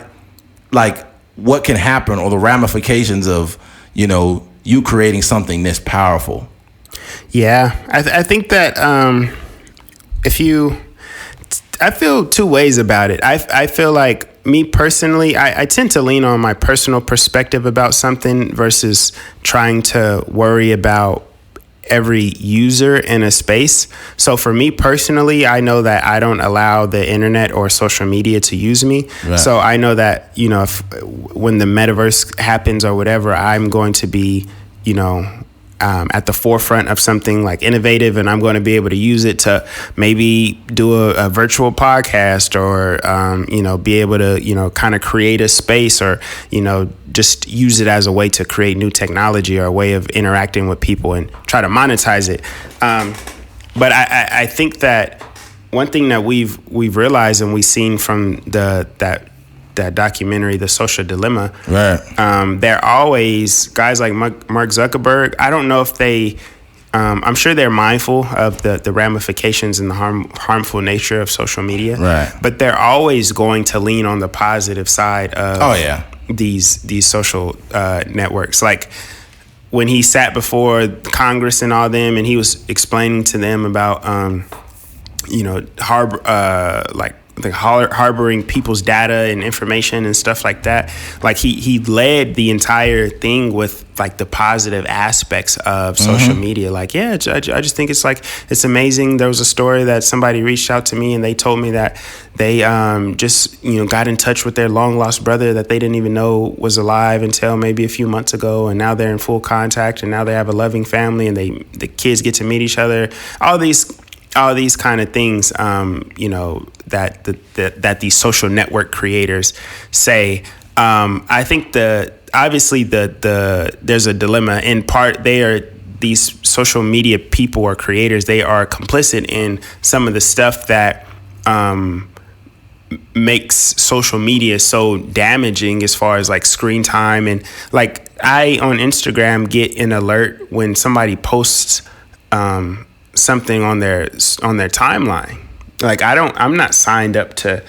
what can happen or the ramifications of, you creating something this powerful. Yeah, I think that I feel two ways about it. I feel like, me personally, I tend to lean on my personal perspective about something versus trying to worry about every user in a space. So for me personally, I know that I don't allow the internet or social media to use me. Right. So I know that, when the metaverse happens or whatever, I'm going to be, at the forefront of something like innovative, and I'm going to be able to use it to maybe do a virtual podcast or, be able to, kind of create a space or, just use it as a way to create new technology or a way of interacting with people and try to monetize it. But I think that one thing that we've realized and we've seen from that documentary, The Social Dilemma, right? They're always guys like Mark Zuckerberg. I don't know if they, I'm sure they're mindful of the ramifications and the harmful nature of social media, right? But they're always going to lean on the positive side of these social networks. Like when he sat before Congress and all them, and he was explaining to them about, harboring people's data and information and stuff like that. Like he led the entire thing with like the positive aspects of social media. Like, I just think it's amazing. There was a story that somebody reached out to me and they told me that they just got in touch with their long lost brother that they didn't even know was alive until maybe a few months ago, and now they're in full contact, and now they have a loving family, and the kids get to meet each other. All these kind of things, that these social network creators say. I think obviously there's a dilemma. In part, these social media people or creators, they are complicit in some of the stuff that makes social media so damaging as far as like screen time. And like I on Instagram get an alert when somebody posts something on their timeline. Like I'm not signed up to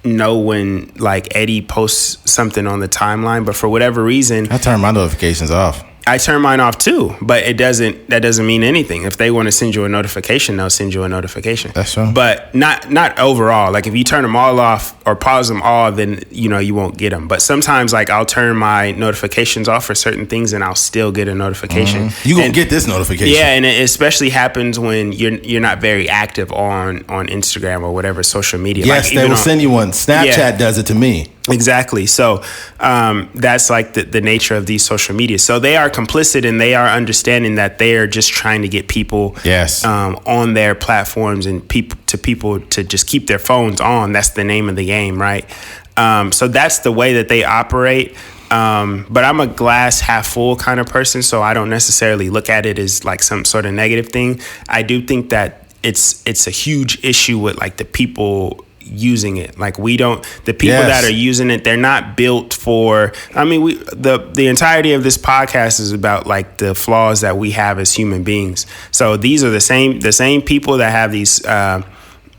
know when like Eddie posts something on the timeline, but for whatever reason, I turn my notifications off. I turn mine off too, but that doesn't mean anything. If they want to send you a notification, they'll send you a notification. That's true. But not overall. Like if you turn them all off or pause them all, then you won't get them. But sometimes like I'll turn my notifications off for certain things and I'll still get a notification. You gonna get this notification. Yeah, and it especially happens when you're not very active on Instagram or whatever social media. Yes, like, they will send you one. Snapchat does it to me. Exactly. So that's like the nature of these social media. So they are complicit and they are understanding that they are just trying to get people on their platforms and people to just keep their phones on. That's the name of the game, right? So that's the way that they operate. But I'm a glass half full kind of person, so I don't necessarily look at it as like some sort of negative thing. I do think that it's a huge issue with like the people using it. Like the people that are using it, they're not built for, the entirety of this podcast is about like the flaws that we have as human beings. So these are the same people that have these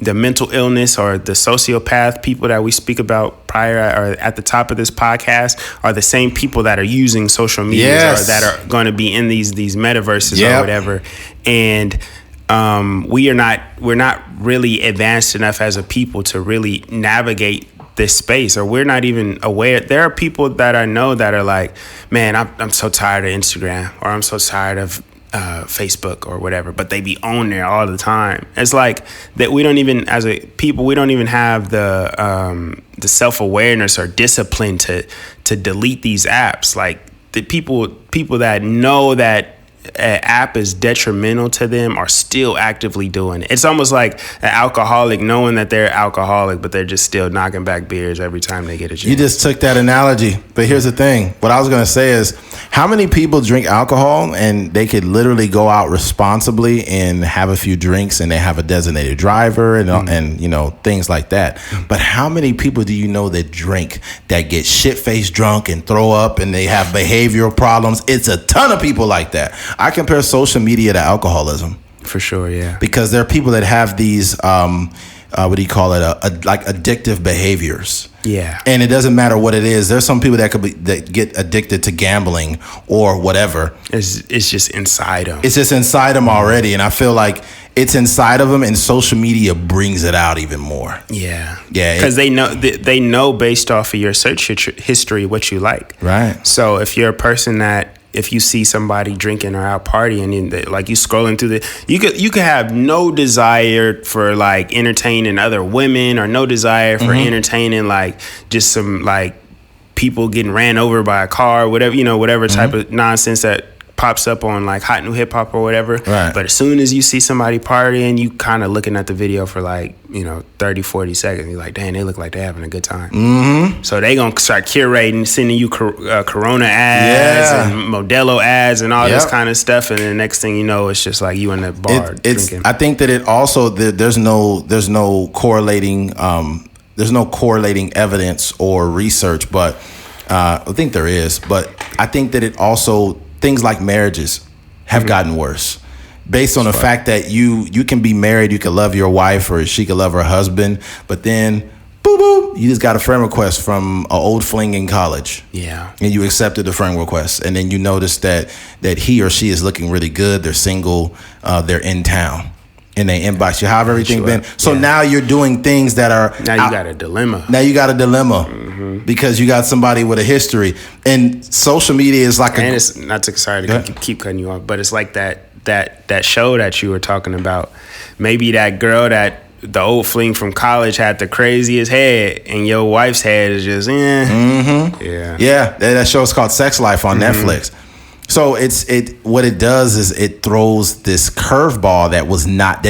the mental illness or the sociopath people that we speak about prior or at the top of this podcast are the same people that are using social media or that are going to be in these metaverses or whatever. And we're not really advanced enough as a people to really navigate this space, or we're not even aware. There are people that I know that are like, man, I'm so tired of Instagram, or I'm so tired of Facebook or whatever, but they be on there all the time. It's like that we don't even, as a people, we don't even have the self-awareness or discipline to delete these apps. Like the people that know that an app is detrimental to them are still actively doing it. It's almost like an alcoholic knowing that they're alcoholic, but they're just still knocking back beers every time they get a chance. You just took that analogy, but here's the thing. What I was going to say is, how many people drink alcohol and they could literally go out responsibly and have a few drinks and they have a designated driver and you know, things like that. But how many people do you know that drink, that get shit-faced drunk and throw up and they have behavioral problems? It's a ton of people like that. I compare social media to alcoholism. For sure, yeah. Because there are people that have these, what do you call it, like addictive behaviors. Yeah. And it doesn't matter what it is. There's some people that get addicted to gambling or whatever. It's just inside them. It's just inside them already. And I feel like it's inside of them, and social media brings it out even more. Yeah. Yeah. Because they know based off of your search history what you like. Right. So if you're a person that, if you see somebody drinking or out partying and like you scrolling through you could have no desire for like entertaining other women, or no desire for entertaining like just some like people getting ran over by a car, whatever, whatever type of nonsense that pops up on like hot new hip hop or whatever. Right. But as soon as you see somebody partying, you kind of looking at the video for like 30, 40 seconds. You're like, dang, they look like they're having a good time. Mm-hmm. So they gonna start curating, sending you Corona ads and Modelo ads and all this kind of stuff. And then next thing you know, it's just like you in the bar drinking. I think that it also there's no correlating evidence or research, but I think there is. But I think that it also, things like marriages have gotten worse based on the fact that you can be married, you can love your wife or she can love her husband, but then you just got a friend request from an old fling in college. Yeah. And you accepted the friend request, and then you notice that he or she is looking really good, they're single, they're in town. And they inbox you. How have everything been? So now you're doing things that are... Now you got a dilemma. Because you got somebody with a history. And social media is like and it's not to keep cutting you off, but it's like that show that you were talking about. Maybe that girl that the old fling from college had the craziest head, and your wife's head is just Yeah, that show's called Sex Life on Netflix. So what it does is it throws this curveball that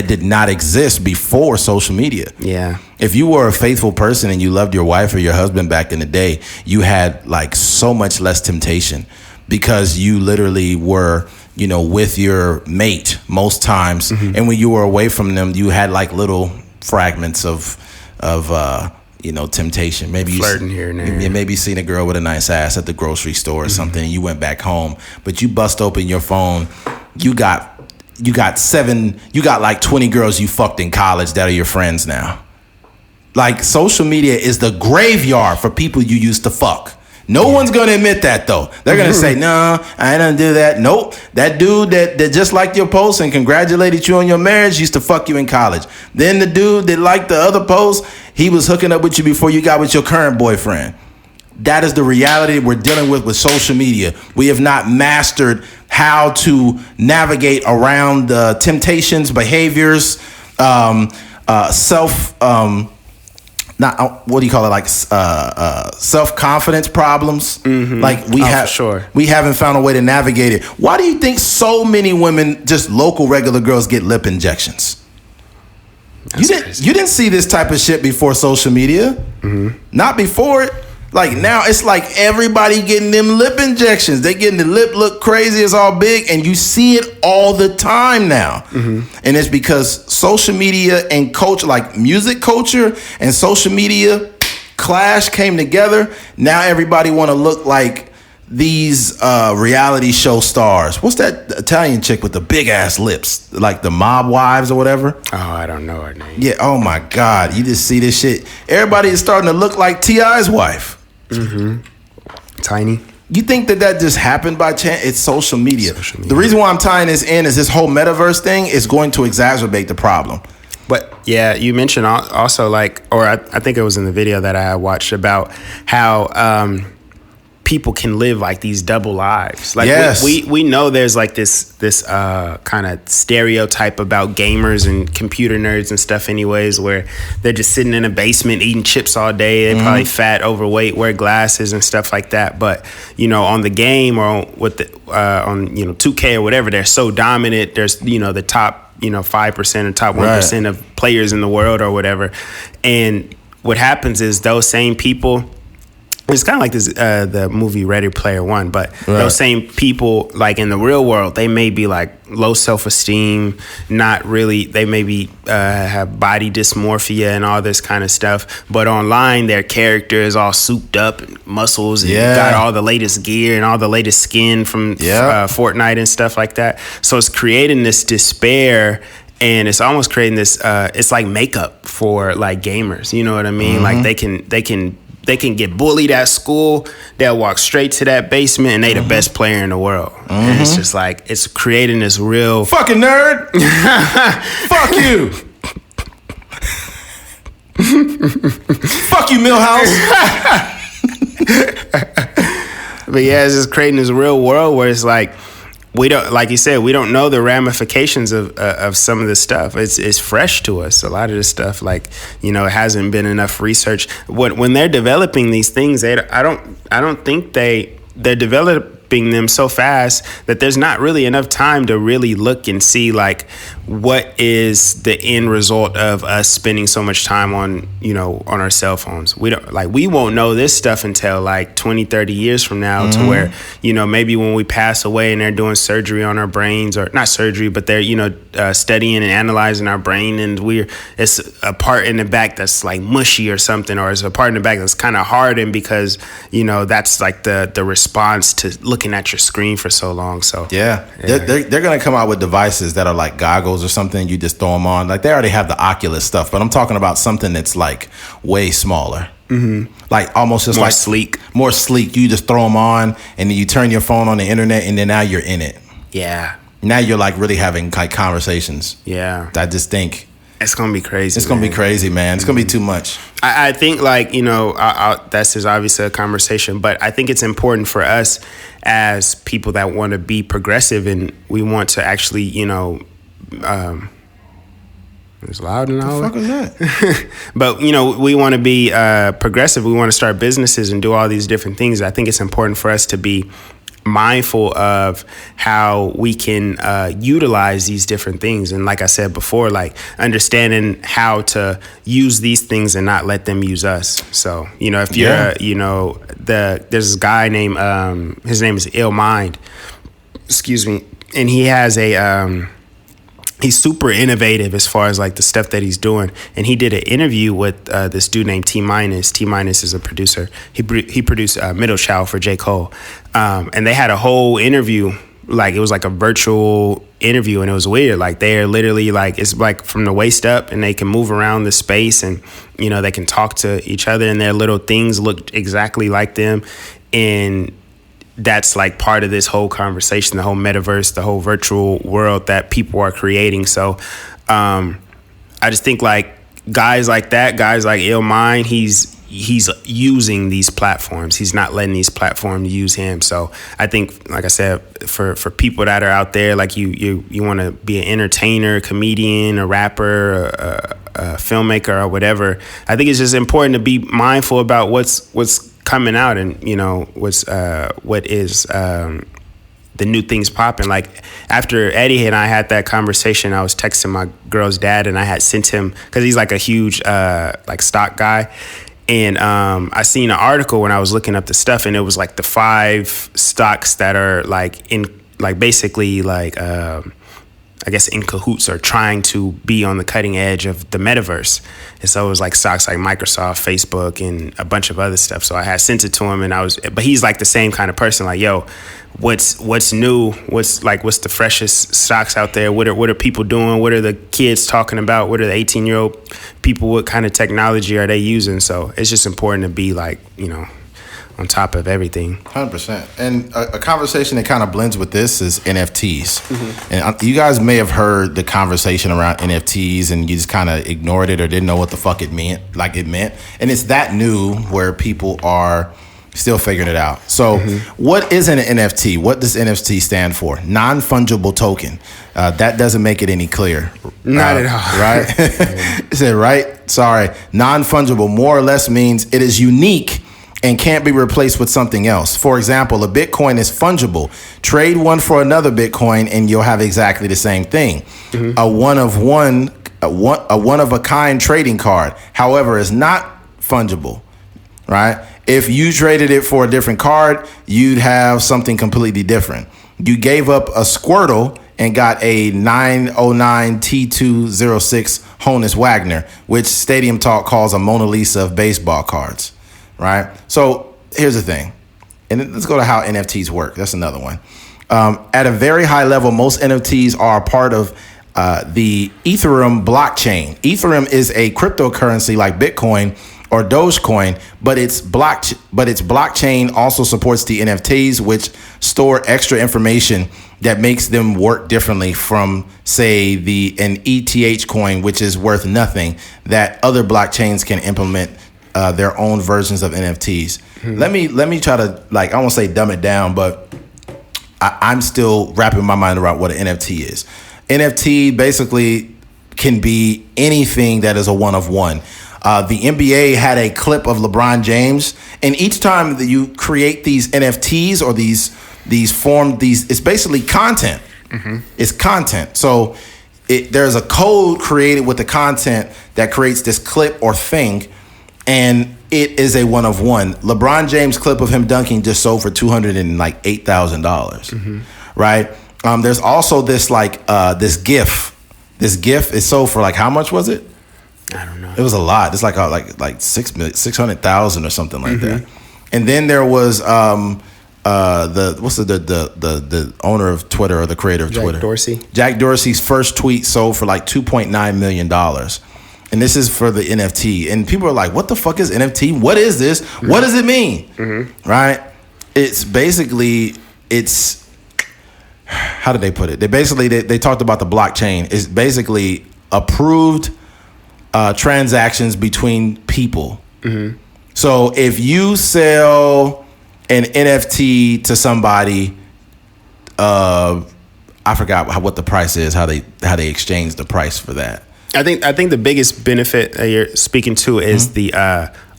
did not exist before social media. Yeah. If you were a faithful person and you loved your wife or your husband back in the day, you had like so much less temptation, because you literally were, with your mate most times. Mm-hmm. And when you were away from them, you had like little fragments of temptation. Maybe flirting here and there. Maybe you seen a girl with a nice ass at the grocery store or something, and you went back home, but you bust open your phone, you got like 20 girls you fucked in college that are your friends now. Like, social media is the graveyard for people you used to fuck. No one's gonna admit that though. They're gonna say, "No, I didn't do that." Nope, that dude that just liked your post and congratulated you on your marriage used to fuck you in college. Then the dude that liked the other post, he was hooking up with you before you got with your current boyfriend. That is the reality we're dealing with social media. We have not mastered how to navigate around the temptations, behaviors, self-confidence problems. Mm-hmm. Like we haven't found a way to navigate it. Why do you think so many women, just local regular girls, get lip injections? You didn't see this type of shit before social media. Mm-hmm. Not before it. Like, now it's like everybody getting them lip injections. They getting the lip look crazy, it's all big, and you see it all the time now. Mm-hmm. And it's because social media and culture, like music culture and social media clash, came together. Now everybody want to look like these reality show stars. What's that Italian chick with the big ass lips, like the Mob Wives or whatever? Oh, I don't know her name. Yeah. Oh my God, you just see this shit. Everybody is starting to look like T.I.'s wife. Mm-hmm. Tiny. You think that just happened by chance? It's social media. The reason why I'm tying this in is this whole metaverse thing is going to exacerbate the problem. But yeah, you mentioned also like, or I think it was in the video that I watched about how people can live like these double lives. Like, yes. we know there's like this kind of stereotype about gamers and computer nerds and stuff anyways, where they're just sitting in a basement eating chips all day. They're probably fat, overweight, wear glasses and stuff like that. But, on the game or with the, on 2K or whatever, they're so dominant. There's, the top, 5% or top 1% of players in the world or whatever. And what happens is those same people, It's kind of like this, the movie Ready Player One, but Right. those same people, like in the real world, they may be like low self-esteem, not really, they may be have body dysmorphia and all this kind of stuff, but online their character is all souped up, and muscles, and got all the latest gear and all the latest skin from Fortnite and stuff like that. So it's creating this despair. And it's almost creating this, it's like makeup for like gamers, you know what I mean? Like they can get bullied at school. They'll walk straight to that basement, and they the best player in the world. And it's just like, it's creating this real fucking nerd. Fuck you. Fuck you, Millhouse. But yeah, it's just creating this real world where it's like, we don't, like you said, we don't know the ramifications of some of this stuff. It's fresh to us. A lot of this stuff, like, you know, it hasn't been enough research. When they're developing these things, I don't think they're developing them so fast that there's not really enough time to really look and see like what is the end result of us spending so much time on, you know, on our cell phones. We won't know this stuff until like 20, 30 years from now, to where, you know, maybe when we pass away and they're doing surgery on our brains, or not surgery, but they're, you know, studying and analyzing our brain, and it's a part in the back that's like mushy or something, or it's a part in the back that's kind of hardened because, you know, that's like the response to looking at your screen for so long. So they're gonna come out with devices that are like goggles or something. You just throw them on. Like they already have the Oculus stuff, but I'm talking about something that's like way smaller. Like almost just more sleek. You just throw them on, and then you turn your phone on the internet, and then now you're in it. Yeah. Now you're like really having like conversations. Yeah. I just think it's gonna be crazy. It's gonna be crazy, man. It's gonna be too much. I think, like, you know, that's just obviously a conversation, but I think it's important for us as people that want to be progressive, and we want to actually, you know, it's loud in the hallway. What the fuck is that? But, you know, we want to be progressive. We want to start businesses and do all these different things. I think it's important for us to be mindful of how we can utilize these different things. And like I said before, like understanding how to use these things and not let them use us. So, you know, if you're, you know, there's this guy named, his name is Ill Mind, excuse me. And he has he's super innovative as far as like the stuff that he's doing. And he did an interview with this dude named T Minus. T Minus is a producer. He produced Middle Child for J. Cole. And they had a whole interview, like it was like a virtual interview, and it was weird. Like they're literally like, it's like from the waist up, and they can move around the space, and, you know, they can talk to each other, and their little things look exactly like them. And that's like part of this whole conversation, the whole metaverse, the whole virtual world that people are creating. So I just think like guys like that, guys like Ill Mind, he's using these platforms. He's not letting these platforms use him. So I think, like I said, for people that are out there, like you want to be an entertainer, comedian, a rapper, a filmmaker, or whatever, I think it's just important to be mindful about what's coming out, and, you know, what is the new things popping. Like after Eddie and I had that conversation, I was texting my girl's dad, and I had sent him, because he's like a huge like stock guy, and I seen an article when I was looking up the stuff, and it was like the 5 stocks that are like in, like basically like I guess in cahoots or trying to be on the cutting edge of the metaverse. And so it was like stocks like Microsoft, Facebook, and a bunch of other stuff. So I had sent it to him, and but he's like the same kind of person. Like, yo, what's new? What's the freshest stocks out there? What are people doing? What are the kids talking about? What are the 18-year-old people? What kind of technology are they using? So it's just important to be like, you know, on top of everything. 100%. And a conversation that kind of blends with this is NFTs. And you guys may have heard the conversation around NFTs, and you just kind of ignored it or didn't know what the fuck it meant. And it's that new where people are still figuring it out. So what is an NFT? What does NFT stand for? Non-fungible token. That doesn't make it any clearer. Not at all. Right? Is it right? Sorry. Non-fungible more or less means it is unique and can't be replaced with something else. For example, a Bitcoin is fungible. Trade one for another Bitcoin, and you'll have exactly the same thing. A one of a kind trading card, however, is not fungible, right? If you traded it for a different card, you'd have something completely different. You gave up a Squirtle and got a 909 T206 Honus Wagner, which Stadium Talk calls a Mona Lisa of baseball cards, right? So here's the thing. And let's go to how NFTs work. That's another one. At a very high level, most NFTs are a part of the Ethereum blockchain. Ethereum is a cryptocurrency like Bitcoin or Dogecoin, but its blockchain also supports the NFTs, which store extra information that makes them work differently from, say, an ETH coin, which is worth nothing, that other blockchains can implement their own versions of NFTs. Let me try to, I won't say dumb it down, but I'm still wrapping my mind around what an NFT is. NFT basically can be anything that is a one of one. The NBA had a clip of LeBron James, and each time that you create these NFTs or these it's basically content. It's content. So there's a code created with the content that creates this clip or thing, and it is a one of one. LeBron James clip of him dunking just sold for $208,000, right? There's also this this GIF. This GIF is sold for how much was it? I don't know. It was a lot. It's like 600,000 or something like that. And then there was the owner of Twitter or the creator of Twitter, Dorsey. Jack Dorsey's first tweet sold for $2.9 million. And this is for the NFT. And people are like, what the fuck is NFT? What is this? What does it mean? Right? It's basically, how did they put it? They talked about the blockchain. It's basically approved transactions between people. So if you sell an NFT to somebody, I forgot what the price is, how they exchange the price for that. I think the biggest benefit that you're speaking to is the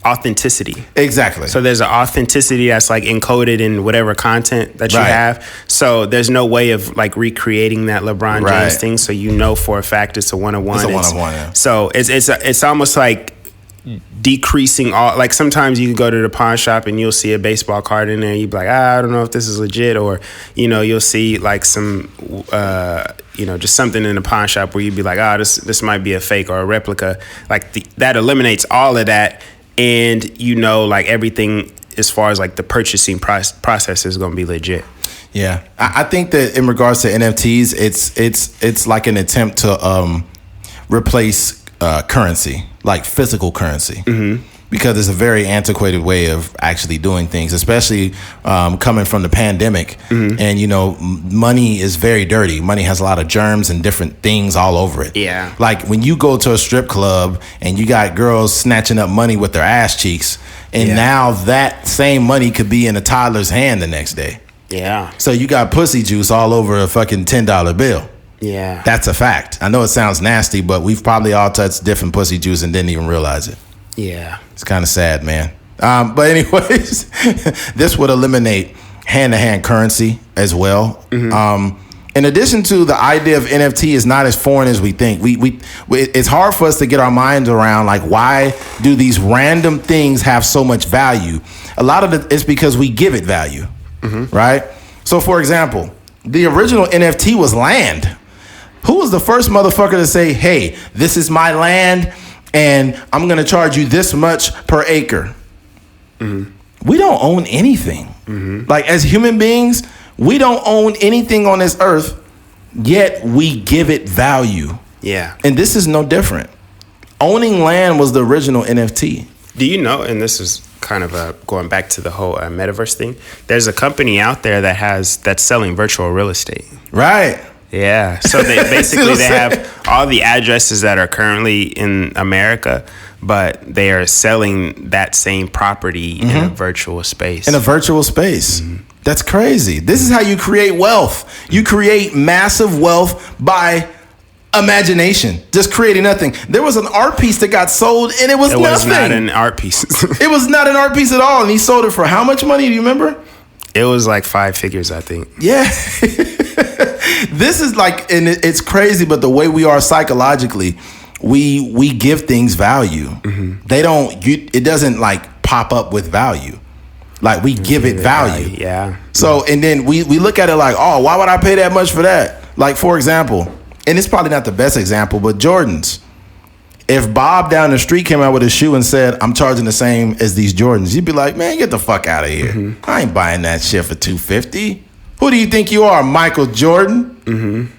authenticity. Exactly. So there's an authenticity that's encoded in whatever content that you have. So there's no way of recreating that LeBron James thing. So for a fact it's a one-on-one. It's a one-on-one. Yeah. So it's almost like decreasing all. Sometimes you can go to the pawn shop and you'll see a baseball card in there. And you'll be like, I don't know if this is legit, or you'll see some just something in the pawn shop where you'd be like, this might be a fake or a replica. That eliminates all of that. And everything as far as the purchasing process is going to be legit. Yeah, I think that in regards to NFTs, it's like an attempt to replace currency, physical currency, because it's a very antiquated way of actually doing things, especially coming from the pandemic. And money is very dirty. Money has a lot of germs and different things all over it. Yeah, when you go to a strip club and you got girls snatching up money with their ass cheeks, and now that same money could be in a toddler's hand the next day. Yeah. So you got pussy juice all over a fucking $10 bill. Yeah. That's a fact. I know it sounds nasty, but we've probably all touched different pussy juice and didn't even realize it. Yeah. It's kind of sad, man. But anyways, this would eliminate hand-to-hand currency as well. In addition to the idea of NFT is not as foreign as we think. It's hard for us to get our minds around why do these random things have so much value? A lot of it's because we give it value, right? So for example, the original NFT was land. Who was the first motherfucker to say, hey, this is my land and I'm going to charge you this much per acre? We don't own anything. As human beings, we don't own anything on this earth, yet we give it value. Yeah. And this is no different. Owning land was the original NFT. Do you know, and this is kind of going back to the whole Metaverse thing, there's a company out there that's selling virtual real estate. Right. Yeah. So they have all the addresses that are currently in America, but they are selling that same property in a virtual space. In a virtual space. That's crazy. This is how you create wealth. You create massive wealth by imagination, just creating nothing. There was an art piece that got sold and it was nothing. It was not an art piece. It was not an art piece at all. And he sold it for how much money? Do you remember? It was 5 figures, I think. Yeah. This is and it's crazy, but the way we are psychologically, we give things value. They don't, it doesn't pop up with value. Like we give it value. Yeah. So, and then we look at it like, oh, why would I pay that much for that? Like, for example, and it's probably not the best example, but Jordans. If Bob down the street came out with a shoe and said, I'm charging the same as these Jordans, you'd be like, man, get the fuck out of here. Mm-hmm. I ain't buying that shit for $250. Who do you think you are, Michael Jordan? Mm-hmm.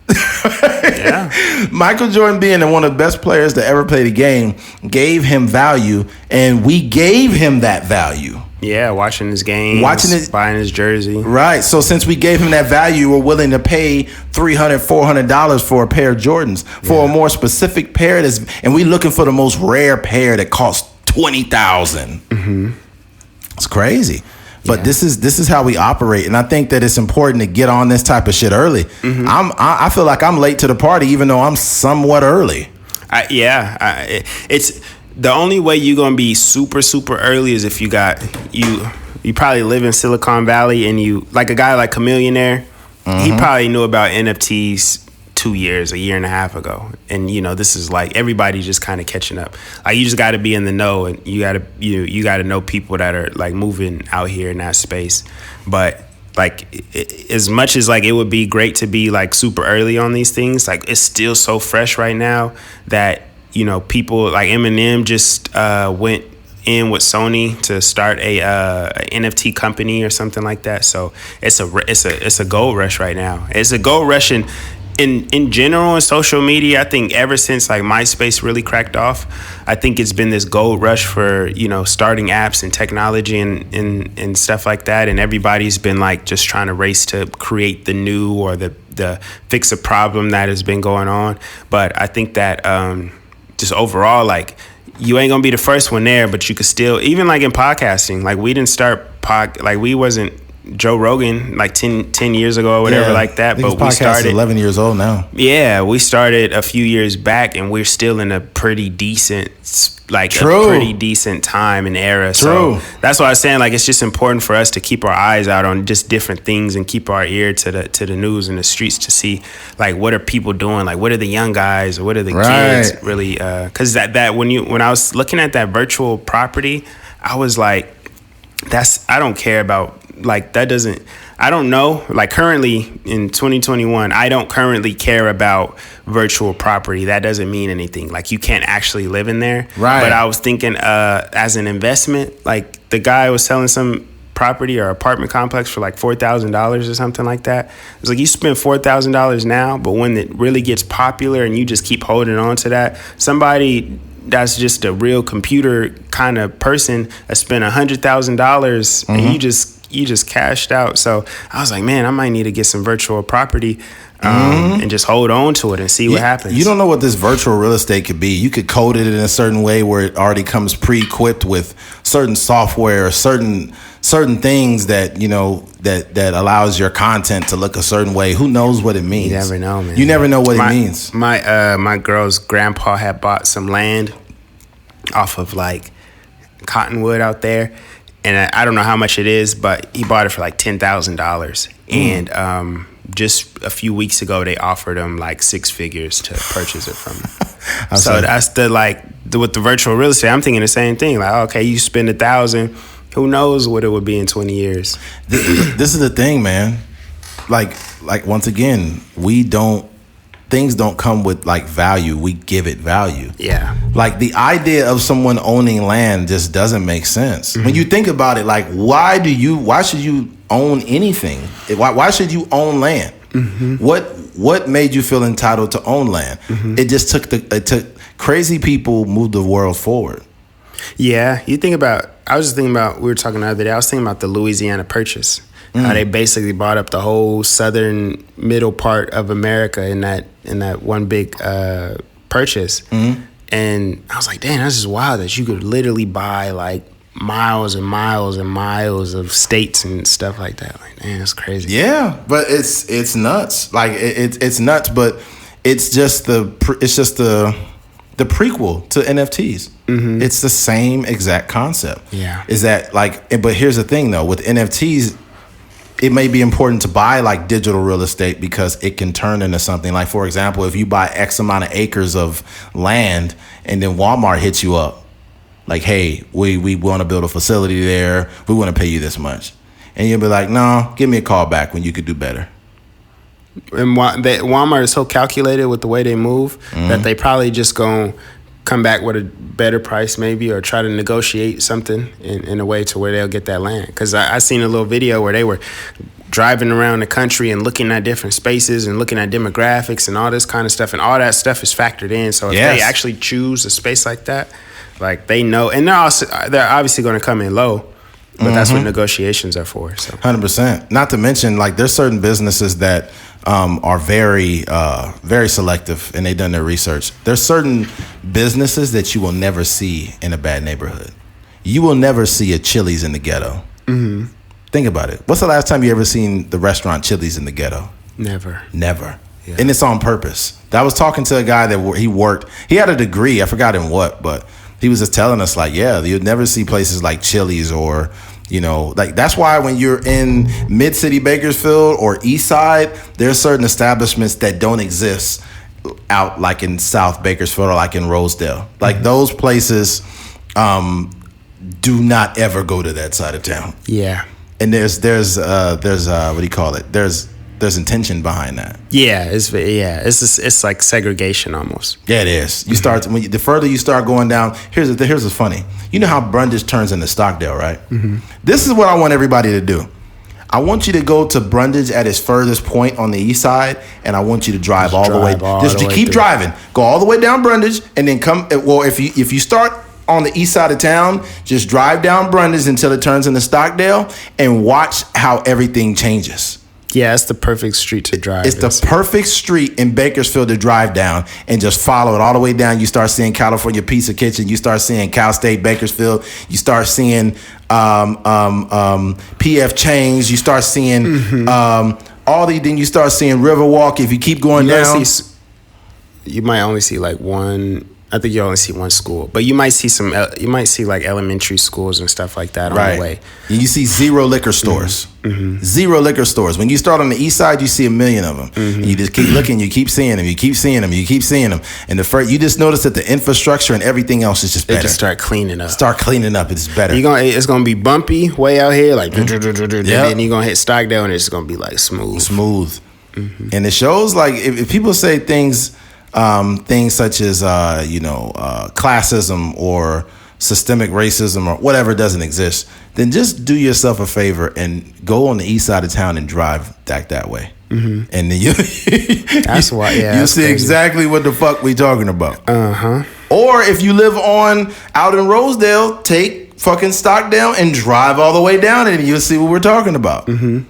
Yeah. Michael Jordan, being one of the best players to ever play the game, gave him value, and we gave him that value. Yeah, watching his game, buying his jersey. Right. So since we gave him that value, we're willing to pay $300, $400 for a pair of Jordans, for a more specific pair. And we looking for the most rare pair that costs $20,000. Mm-hmm. It's crazy. But this is how we operate, and I think that it's important to get on this type of shit early. Mm-hmm. I feel like I'm late to the party, even though I'm somewhat early. It's the only way you're gonna be super early is if you probably live in Silicon Valley, and you like a guy like Chameleonaire. Mm-hmm. He probably knew about NFTs 2 years, a year and a half ago, and this is like everybody just kind of catching up. Like you just got to be in the know, and you got to know people that are like moving out here in that space. But like as much as like it would be great to be like super early on these things, like it's still so fresh right now that people like Eminem just went in with Sony to start a NFT company or something like that. So it's a gold rush right now. It's a gold rush in general in social media. I think ever since like MySpace really cracked off, I think it's been this gold rush for starting apps and technology and stuff like that. And everybody's been like just trying to race to create the new or the fix a problem that has been going on. But I think that just overall, like you ain't gonna be the first one there, but you could still, even like in podcasting, like we didn't start like we wasn't Joe Rogan like 10 years ago or whatever like that, but we started 11 years old now. Yeah, we started a few years back, and we're still in a pretty decent time and era. True. So that's why I was saying like it's just important for us to keep our eyes out on just different things and keep our ear to the news and the streets to see like what are people doing, like what are the young guys or what are the kids really, because that when I was looking at that virtual property, I was like, I don't care about like that doesn't, I don't know, like currently in 2021 I don't currently care about virtual property. That doesn't mean anything, like you can't actually live in there, right? But I was thinking as an investment, like the guy was selling some property or apartment complex for like $4,000 or something like that. It's like you spend $4,000 now, but when it really gets popular and you just keep holding on to that, somebody that's just a real computer kind of person that spent $100,000 and you just cashed out. So I was like, man, I might need to get some virtual property and just hold on to it and see what happens. You don't know what this virtual real estate could be. You could code it in a certain way where it already comes pre-equipped with certain software, certain things that that allows your content to look a certain way. Who knows what it means? You never know, man. You never know what it means. My girl's grandpa had bought some land off of like Cottonwood out there, and I don't know how much it is, but he bought it for like $10,000. And just a few weeks ago, they offered him like six figures to purchase it from him. So that's with the virtual real estate, I'm thinking the same thing. Like, okay, you spend $1,000, who knows what it would be in 20 years? This is the thing, man. Like once again, things don't come with like value. We give it value. Yeah. Like the idea of someone owning land just doesn't make sense. Mm-hmm. When you think about it, like why should you own anything? Why should you own land? Mm-hmm. What made you feel entitled to own land? Mm-hmm. It took crazy people moved the world forward. Yeah. I was just thinking about, we were talking the other day, I was thinking about the Louisiana Purchase. How they basically bought up the whole southern middle part of America in that one big purchase. Mm-hmm. And I was like, damn, that's just wild that you could literally buy like miles and miles and miles of states and stuff like that. Like, man, that's crazy. Yeah, but it's nuts. Like it's nuts, but it's just the prequel to NFTs. Mm-hmm. It's the same exact concept. Yeah. Is that like, but here's the thing though, with NFTs, it may be important to buy like digital real estate because it can turn into something. Like, for example, if you buy X amount of acres of land and then Walmart hits you up like, hey, we want to build a facility there. We want to pay you this much. And you'll be like, no, give me a call back when you could do better. And Walmart is so calculated with the way they move that they probably just gonna come back with a better price maybe, or try to negotiate something in a way to where they'll get that land. Because I seen a little video where they were driving around the country and looking at different spaces and looking at demographics and all this kind of stuff, and all that stuff is factored in. So if they actually choose a space like that, like they know, and they're obviously going to come in low, but that's what negotiations are for. So 100%. Not to mention, like, there's certain businesses that are very, very selective, and they've done their research. There's certain businesses that you will never see in a bad neighborhood. You will never see a Chili's in the ghetto. Mm-hmm. Think about it. What's the last time you ever seen the restaurant Chili's in the ghetto? Never. Yeah. And it's on purpose. I was talking to a guy that he had a degree, I forgot in what, but he was just telling us, like, yeah, you'd never see places like Chili's, or, you know, like, that's why when you're in mid-city Bakersfield or East Side, there's certain establishments that don't exist out like in South Bakersfield or like in Rosedale. Like those places do not ever go to that side of town. Yeah. And there's what do you call it? There's intention behind that. Yeah, it's like segregation almost. Yeah, it is. You start the further you start going down. Here's what's funny. You know how Brundage turns into Stockdale, right? Mm-hmm. This is what I want everybody to do. I want you to go to Brundage at its furthest point on the east side, and I want you to drive all the way. Just keep driving. Go all the way down Brundage, and then come. Well, if you start on the east side of town, just drive down Brundage until it turns into Stockdale, and watch how everything changes. Yeah, it's the perfect street to drive. It's the perfect street in Bakersfield to drive down, and just follow it all the way down. You start seeing California Pizza Kitchen. You start seeing Cal State Bakersfield. You start seeing PF Chang's. You start seeing then you start seeing Riverwalk. If you keep going down, you might only see like one. I think you only see one school, but you might see you might see like elementary schools and stuff like that on the way. And you see zero liquor stores. Mm-hmm. Zero liquor stores. When you start on the east side, you see a million of them. Mm-hmm. And you just keep looking, you keep seeing them, you keep seeing them, you keep seeing them. And you just notice that the infrastructure and everything else is just better. They just start cleaning up. It's better. It's gonna be bumpy way out here, like and then you're gonna hit Stockdale and it's gonna be like smooth. Mm-hmm. And it shows, like, if people say things such as classism or systemic racism or whatever doesn't exist, then just do yourself a favor and go on the east side of town and drive that way. Mm-hmm. And then you'll see crazy. Exactly what the fuck we talking about. Or if you live out in Rosedale, take fucking Stockdale and drive all the way down it, and you'll see what we're talking about. Mm-hmm.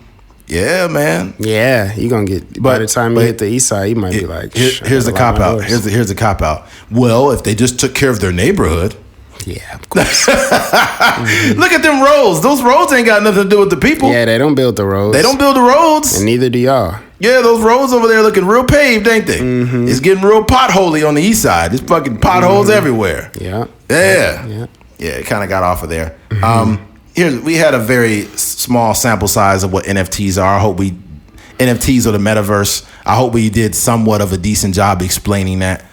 Yeah, man. Yeah, you're gonna get. By the time you hit the east side, you might be like, "Here's the cop out." Here's the cop out. Well, if they just took care of their neighborhood. Yeah, of course. Look at them roads. Those roads ain't got nothing to do with the people. Yeah, they don't build the roads. They don't build the roads, and neither do y'all. Yeah, those roads over there looking real paved, ain't they? Mm-hmm. It's getting real potholey on the east side. There's fucking potholes everywhere. Yeah. It kind of got off of there. Mm-hmm. We had a very small sample size of what NFTs are. NFTs or the Metaverse. I hope we did somewhat of a decent job explaining that.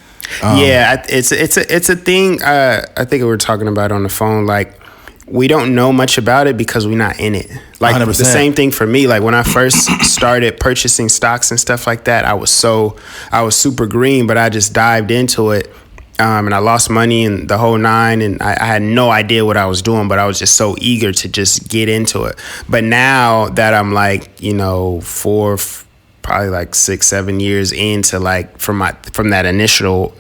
It's a thing. I think we were talking about on the phone. Like, we don't know much about it because we're not in it. Like 100%. The same thing for me. Like when I first started purchasing stocks and stuff like that, I was super green, but I just dived into it. And I lost money and the whole nine, and I had no idea what I was doing, but I was just so eager to just get into it. But now that I'm like, probably like 6-7 years into like from that initial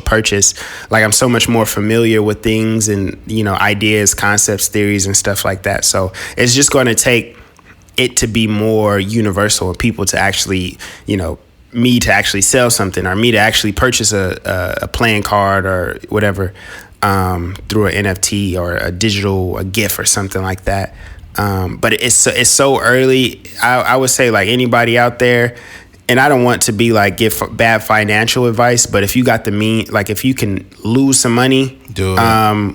purchase, like I'm so much more familiar with things and ideas, concepts, theories, and stuff like that. So it's just going to take it to be more universal and people to actually, me to actually sell something or me to actually purchase a playing card or whatever through an NFT or a GIF or something like that. But it's so early. I would say, like, anybody out there, and I don't want to be like give bad financial advice, but if you got if you can lose some money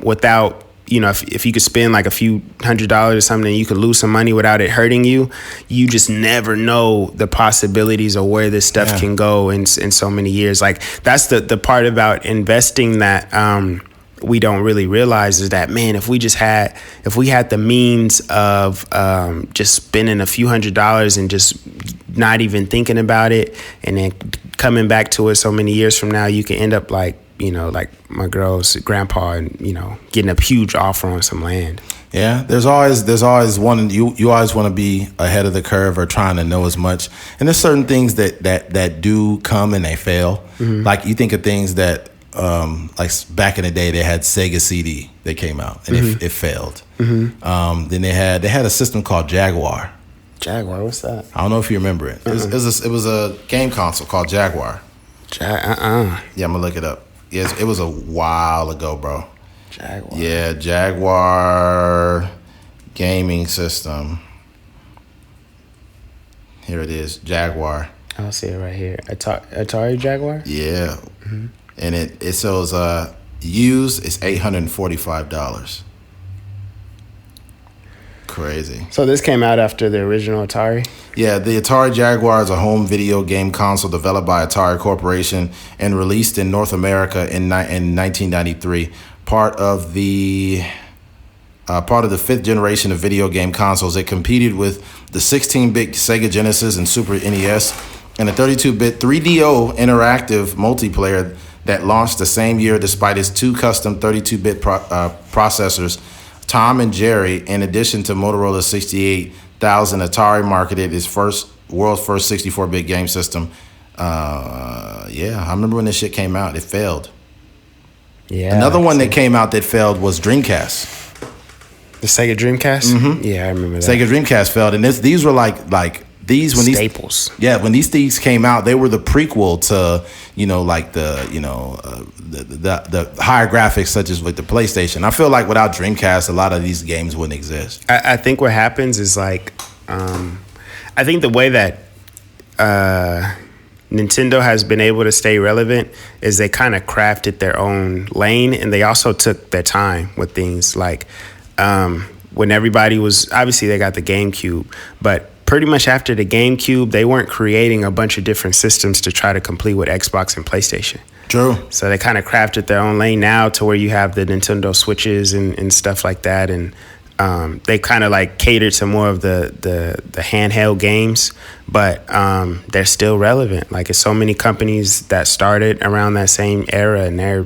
without, if you could spend like a few $100s or something, and you could lose some money without it hurting you, you just never know the possibilities of where this stuff can go in so many years. Like that's the part about investing that we don't really realize is that, man, if we had the means of just spending a few $100s and just not even thinking about it, and then coming back to it so many years from now, you can end up like my girl's grandpa, and getting a huge offer on some land. Yeah, there's always one. You always want to be ahead of the curve or trying to know as much. And there's certain things that do come and they fail. Mm-hmm. Like you think of things that like back in the day they had Sega CD that came out and it failed. Mm-hmm. Then they had a system called Jaguar. Jaguar, what's that? I don't know if you remember it. It was a game console called Jaguar. Yeah, I'm gonna look it up. Yes, it was a while ago, bro. Jaguar. Yeah, Jaguar gaming system. Here it is, Jaguar. I'll see it right here. Atari Jaguar? Yeah. Mm-hmm. And it sells used is $845. Crazy. So this came out after the original Atari? Yeah, the Atari Jaguar is a home video game console developed by Atari Corporation and released in North America in 1993. Part of the fifth generation of video game consoles. It competed with the 16-bit Sega Genesis and Super NES and the 32-bit 3DO interactive multiplayer that launched the same year despite its two custom 32-bit processors. Tom and Jerry, in addition to Motorola 68,000, Atari marketed its world's first 64-bit game system. I remember when this shit came out. It failed. Yeah. Another one that came out that failed was Dreamcast. The Sega Dreamcast? Mm-hmm. Yeah, I remember that. Sega Dreamcast failed, and these were like these when staples. When these things came out, they were the prequel to the higher graphics such as with the PlayStation. I feel like without Dreamcast, a lot of these games wouldn't exist. I think what happens is I think the way that Nintendo has been able to stay relevant is they kind of crafted their own lane, and they also took their time with things like when everybody was, obviously they got the GameCube, but pretty much after the GameCube, they weren't creating a bunch of different systems to try to compete with Xbox and PlayStation. True. So they kind of crafted their own lane now to where you have the Nintendo Switches and stuff like that, and they kind of like cater to more of the handheld games, but they're still relevant. Like it's so many companies that started around that same era, and they're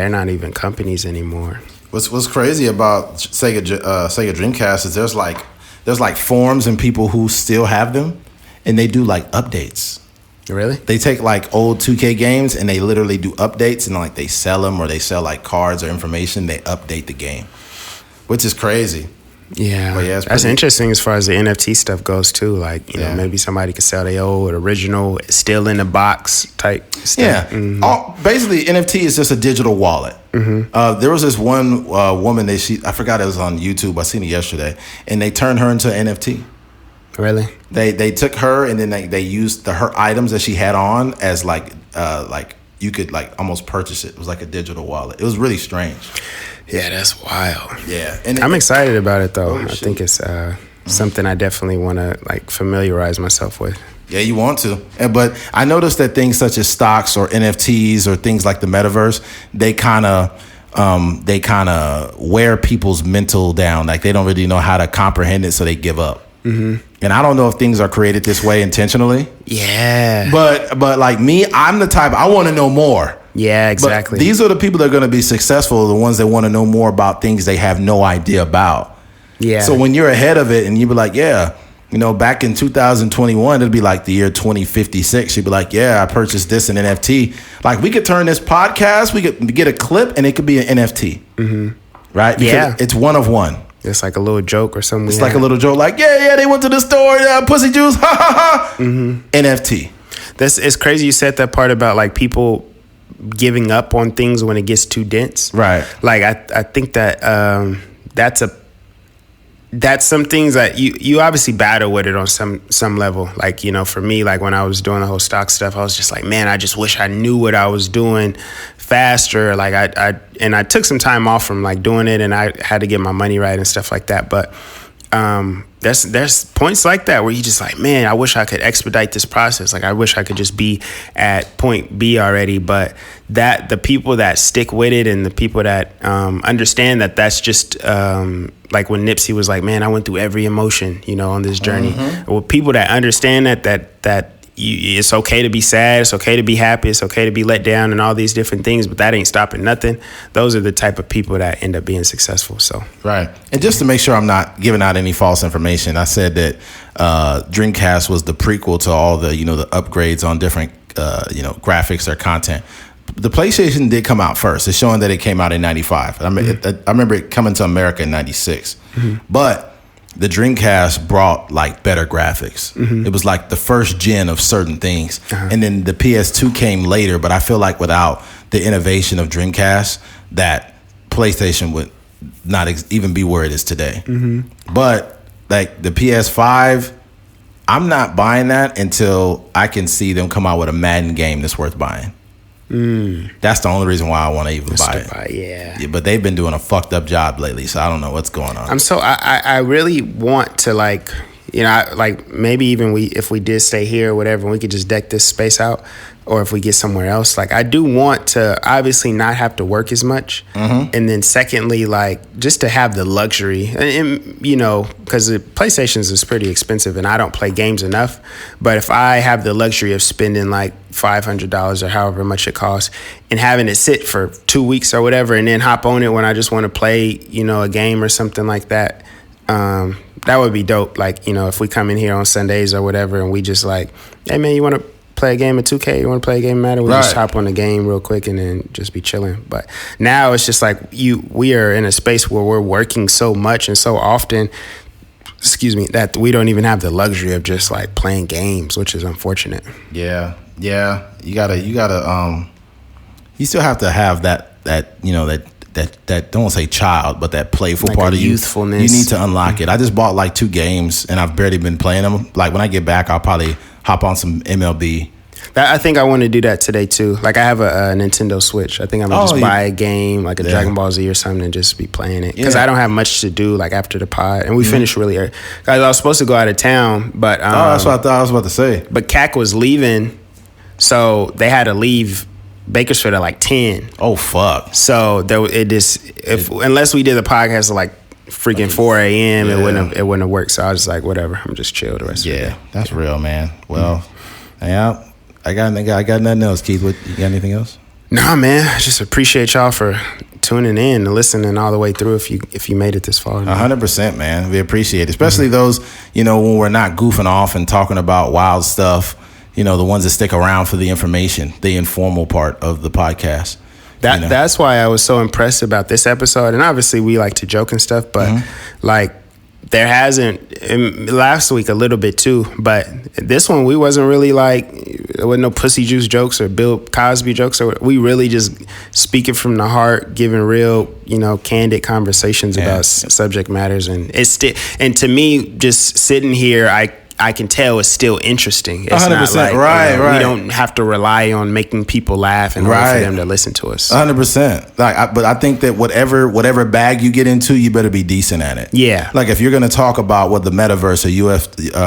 not even companies anymore. What's crazy about Sega Dreamcast is there's like forums and people who still have them, and they do like updates. Really? They take like old 2K games and they literally do updates, and like they sell them, or they sell like cards or information. They update the game, which is crazy. Yeah, that's interesting as far as the NFT stuff goes too. Like, maybe somebody could sell their old original, still in the box type stuff. Yeah, mm-hmm. Basically NFT is just a digital wallet. Mm-hmm. There was this one woman I forgot it was on YouTube. I seen it yesterday, and they turned her into an NFT. Really? They took her, and then they used her items that she had on as like you could like almost purchase it. It was like a digital wallet. It was really strange. Yeah, that's wild. Yeah, and I'm excited about it though. I think it's something I definitely want to like familiarize myself with. Yeah, you want to. But I noticed that things such as stocks or NFTs or things like the Metaverse, they kind of wear people's mental down. Like they don't really know how to comprehend it, so they give up. Mm-hmm. And I don't know if things are created this way intentionally. Yeah. But like me, I'm the type, I want to know more. Yeah, exactly. But these are the people that are going to be successful, the ones that want to know more about things they have no idea about. Yeah. So when you're ahead of it and you be like, yeah, back in 2021, it'd be like the year 2056. You'd be like, yeah, I purchased this in NFT. Like we could turn this podcast, we could get a clip and it could be an NFT. Mm-hmm. Right? Because it's one of one. It's like a little joke or something. It's like a little joke, like, yeah, they went to the store, pussy juice, ha, ha, ha. Mm-hmm. NFT. It's crazy you said that part about like people giving up on things when it gets too dense. Right. Like I think that that's some things that you obviously battle with it on some level. Like, for me, like when I was doing the whole stock stuff, I was just like, man, I just wish I knew what I was doing faster. Like I took some time off from like doing it, and I had to get my money right and stuff like that. But there's points like that where you just like, man, I wish I could expedite this process. Like I wish I could just be at point B already. But that the people that stick with it and the people that understand that that's just like when Nipsey was like, man, I went through every emotion, on this journey. Well, people that understand that it's okay to be sad, it's okay to be happy, it's okay to be let down and all these different things, but that ain't stopping nothing. Those are the type of people that end up being successful. So right. And just to make sure I'm not giving out any false information, I said that Dreamcast was the prequel to all the the upgrades on different graphics or content. The PlayStation did come out first. It's showing that it came out in 95. I remember it coming to America in 96. But the Dreamcast brought like better graphics. It was like the first gen of certain things. And then the PS2 came later, but I feel like without the innovation of Dreamcast, that PlayStation would not even be where it is today. But like the PS5, I'm not buying that until I can see them come out with a Madden game that's worth buying. That's the only reason why I want to even buy it. Yeah, but they've been doing a fucked up job lately, so I don't know what's going on. I really want to like maybe even if we did stay here or whatever, we could just deck this space out, or if we get somewhere else. Like I do want to obviously not have to work as much, and then secondly, like just to have the luxury, and because the PlayStations is pretty expensive, and I don't play games enough. But if I have the luxury of spending like $500 or however much it costs, and having it sit for 2 weeks or whatever, and then hop on it when I just want to play, a game or something like that. That would be dope. Like, if we come in here on Sundays or whatever, and we just like, hey man, you want to play a game of 2K? You want to play a game of Madden? We just hop on the game real quick and then just be chilling. But now it's just like we are in a space where we're working so much and so often, that we don't even have the luxury of just like playing games, which is unfortunate. Yeah. You gotta. You still have to have that don't want to say child, but that playful like part of youthfulness. You need to unlock it. I just bought like 2 games and I've barely been playing them. Like when I get back, I'll probably hop on some MLB. I think I want to do that today too. Like I have a Nintendo Switch. I think I'm gonna just buy a game like a Dragon Ball Z or something and just be playing it, because I don't have much to do like after the pod, and we finished really early. Guys, I was supposed to go out of town, but that's what I thought I was about to say. But CAC was leaving, so they had to leave Bakersfield at like 10. Oh fuck! So unless we did the podcast at like freaking 4 a.m. it wouldn't have worked. So I was just like, whatever, I'm just chill the rest of the day. That's real, man. Well, I got nothing else. Keith, you got anything else? Nah, man. I just appreciate y'all for tuning in and listening all the way through. If you made it this far, 100%, man. We appreciate it, especially those when we're not goofing off and talking about wild stuff. The ones that stick around for the information, the informal part of the podcast. That's why I was so impressed about this episode. And obviously, we like to joke and stuff, but like. There hasn't, last week a little bit too, but this one we wasn't really like, there wasn't no pussy juice jokes or Bill Cosby jokes. We really just speaking from the heart, giving real, candid conversations about subject matters. And and to me, just sitting here, I can tell it's still interesting. It's 100%, not like, right. We don't have to rely on making people laugh in order for them to listen to us. 100%. But I think that whatever bag you get into, you better be decent at it. Yeah. Like if you're going to talk about what the Metaverse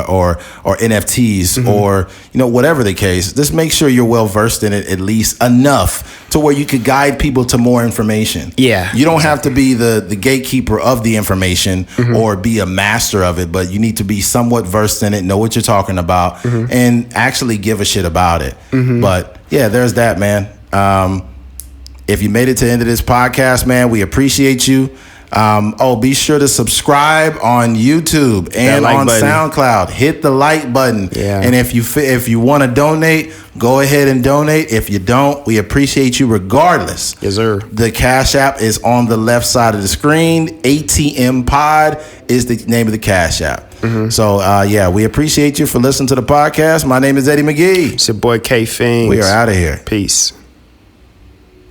or NFTs or whatever the case, just make sure you're well versed in it at least enough to where you could guide people to more information. Yeah. You don't have to be the gatekeeper of the information or be a master of it, but you need to be somewhat versed in it, know what you're talking about, and actually give a shit about it. But yeah, there's that, man. If you made it to the end of this podcast, man, we appreciate you. Be sure to subscribe on YouTube and on SoundCloud. Hit the like button. Yeah. And if you want to donate, go ahead and donate. If you don't, we appreciate you regardless. Yes, sir. The Cash App is on the left side of the screen. ATMPOD is the name of the Cash App. So, we appreciate you for listening to the podcast. My name is Eddie McGee. It's your boy K Fings. We are out of here. Peace.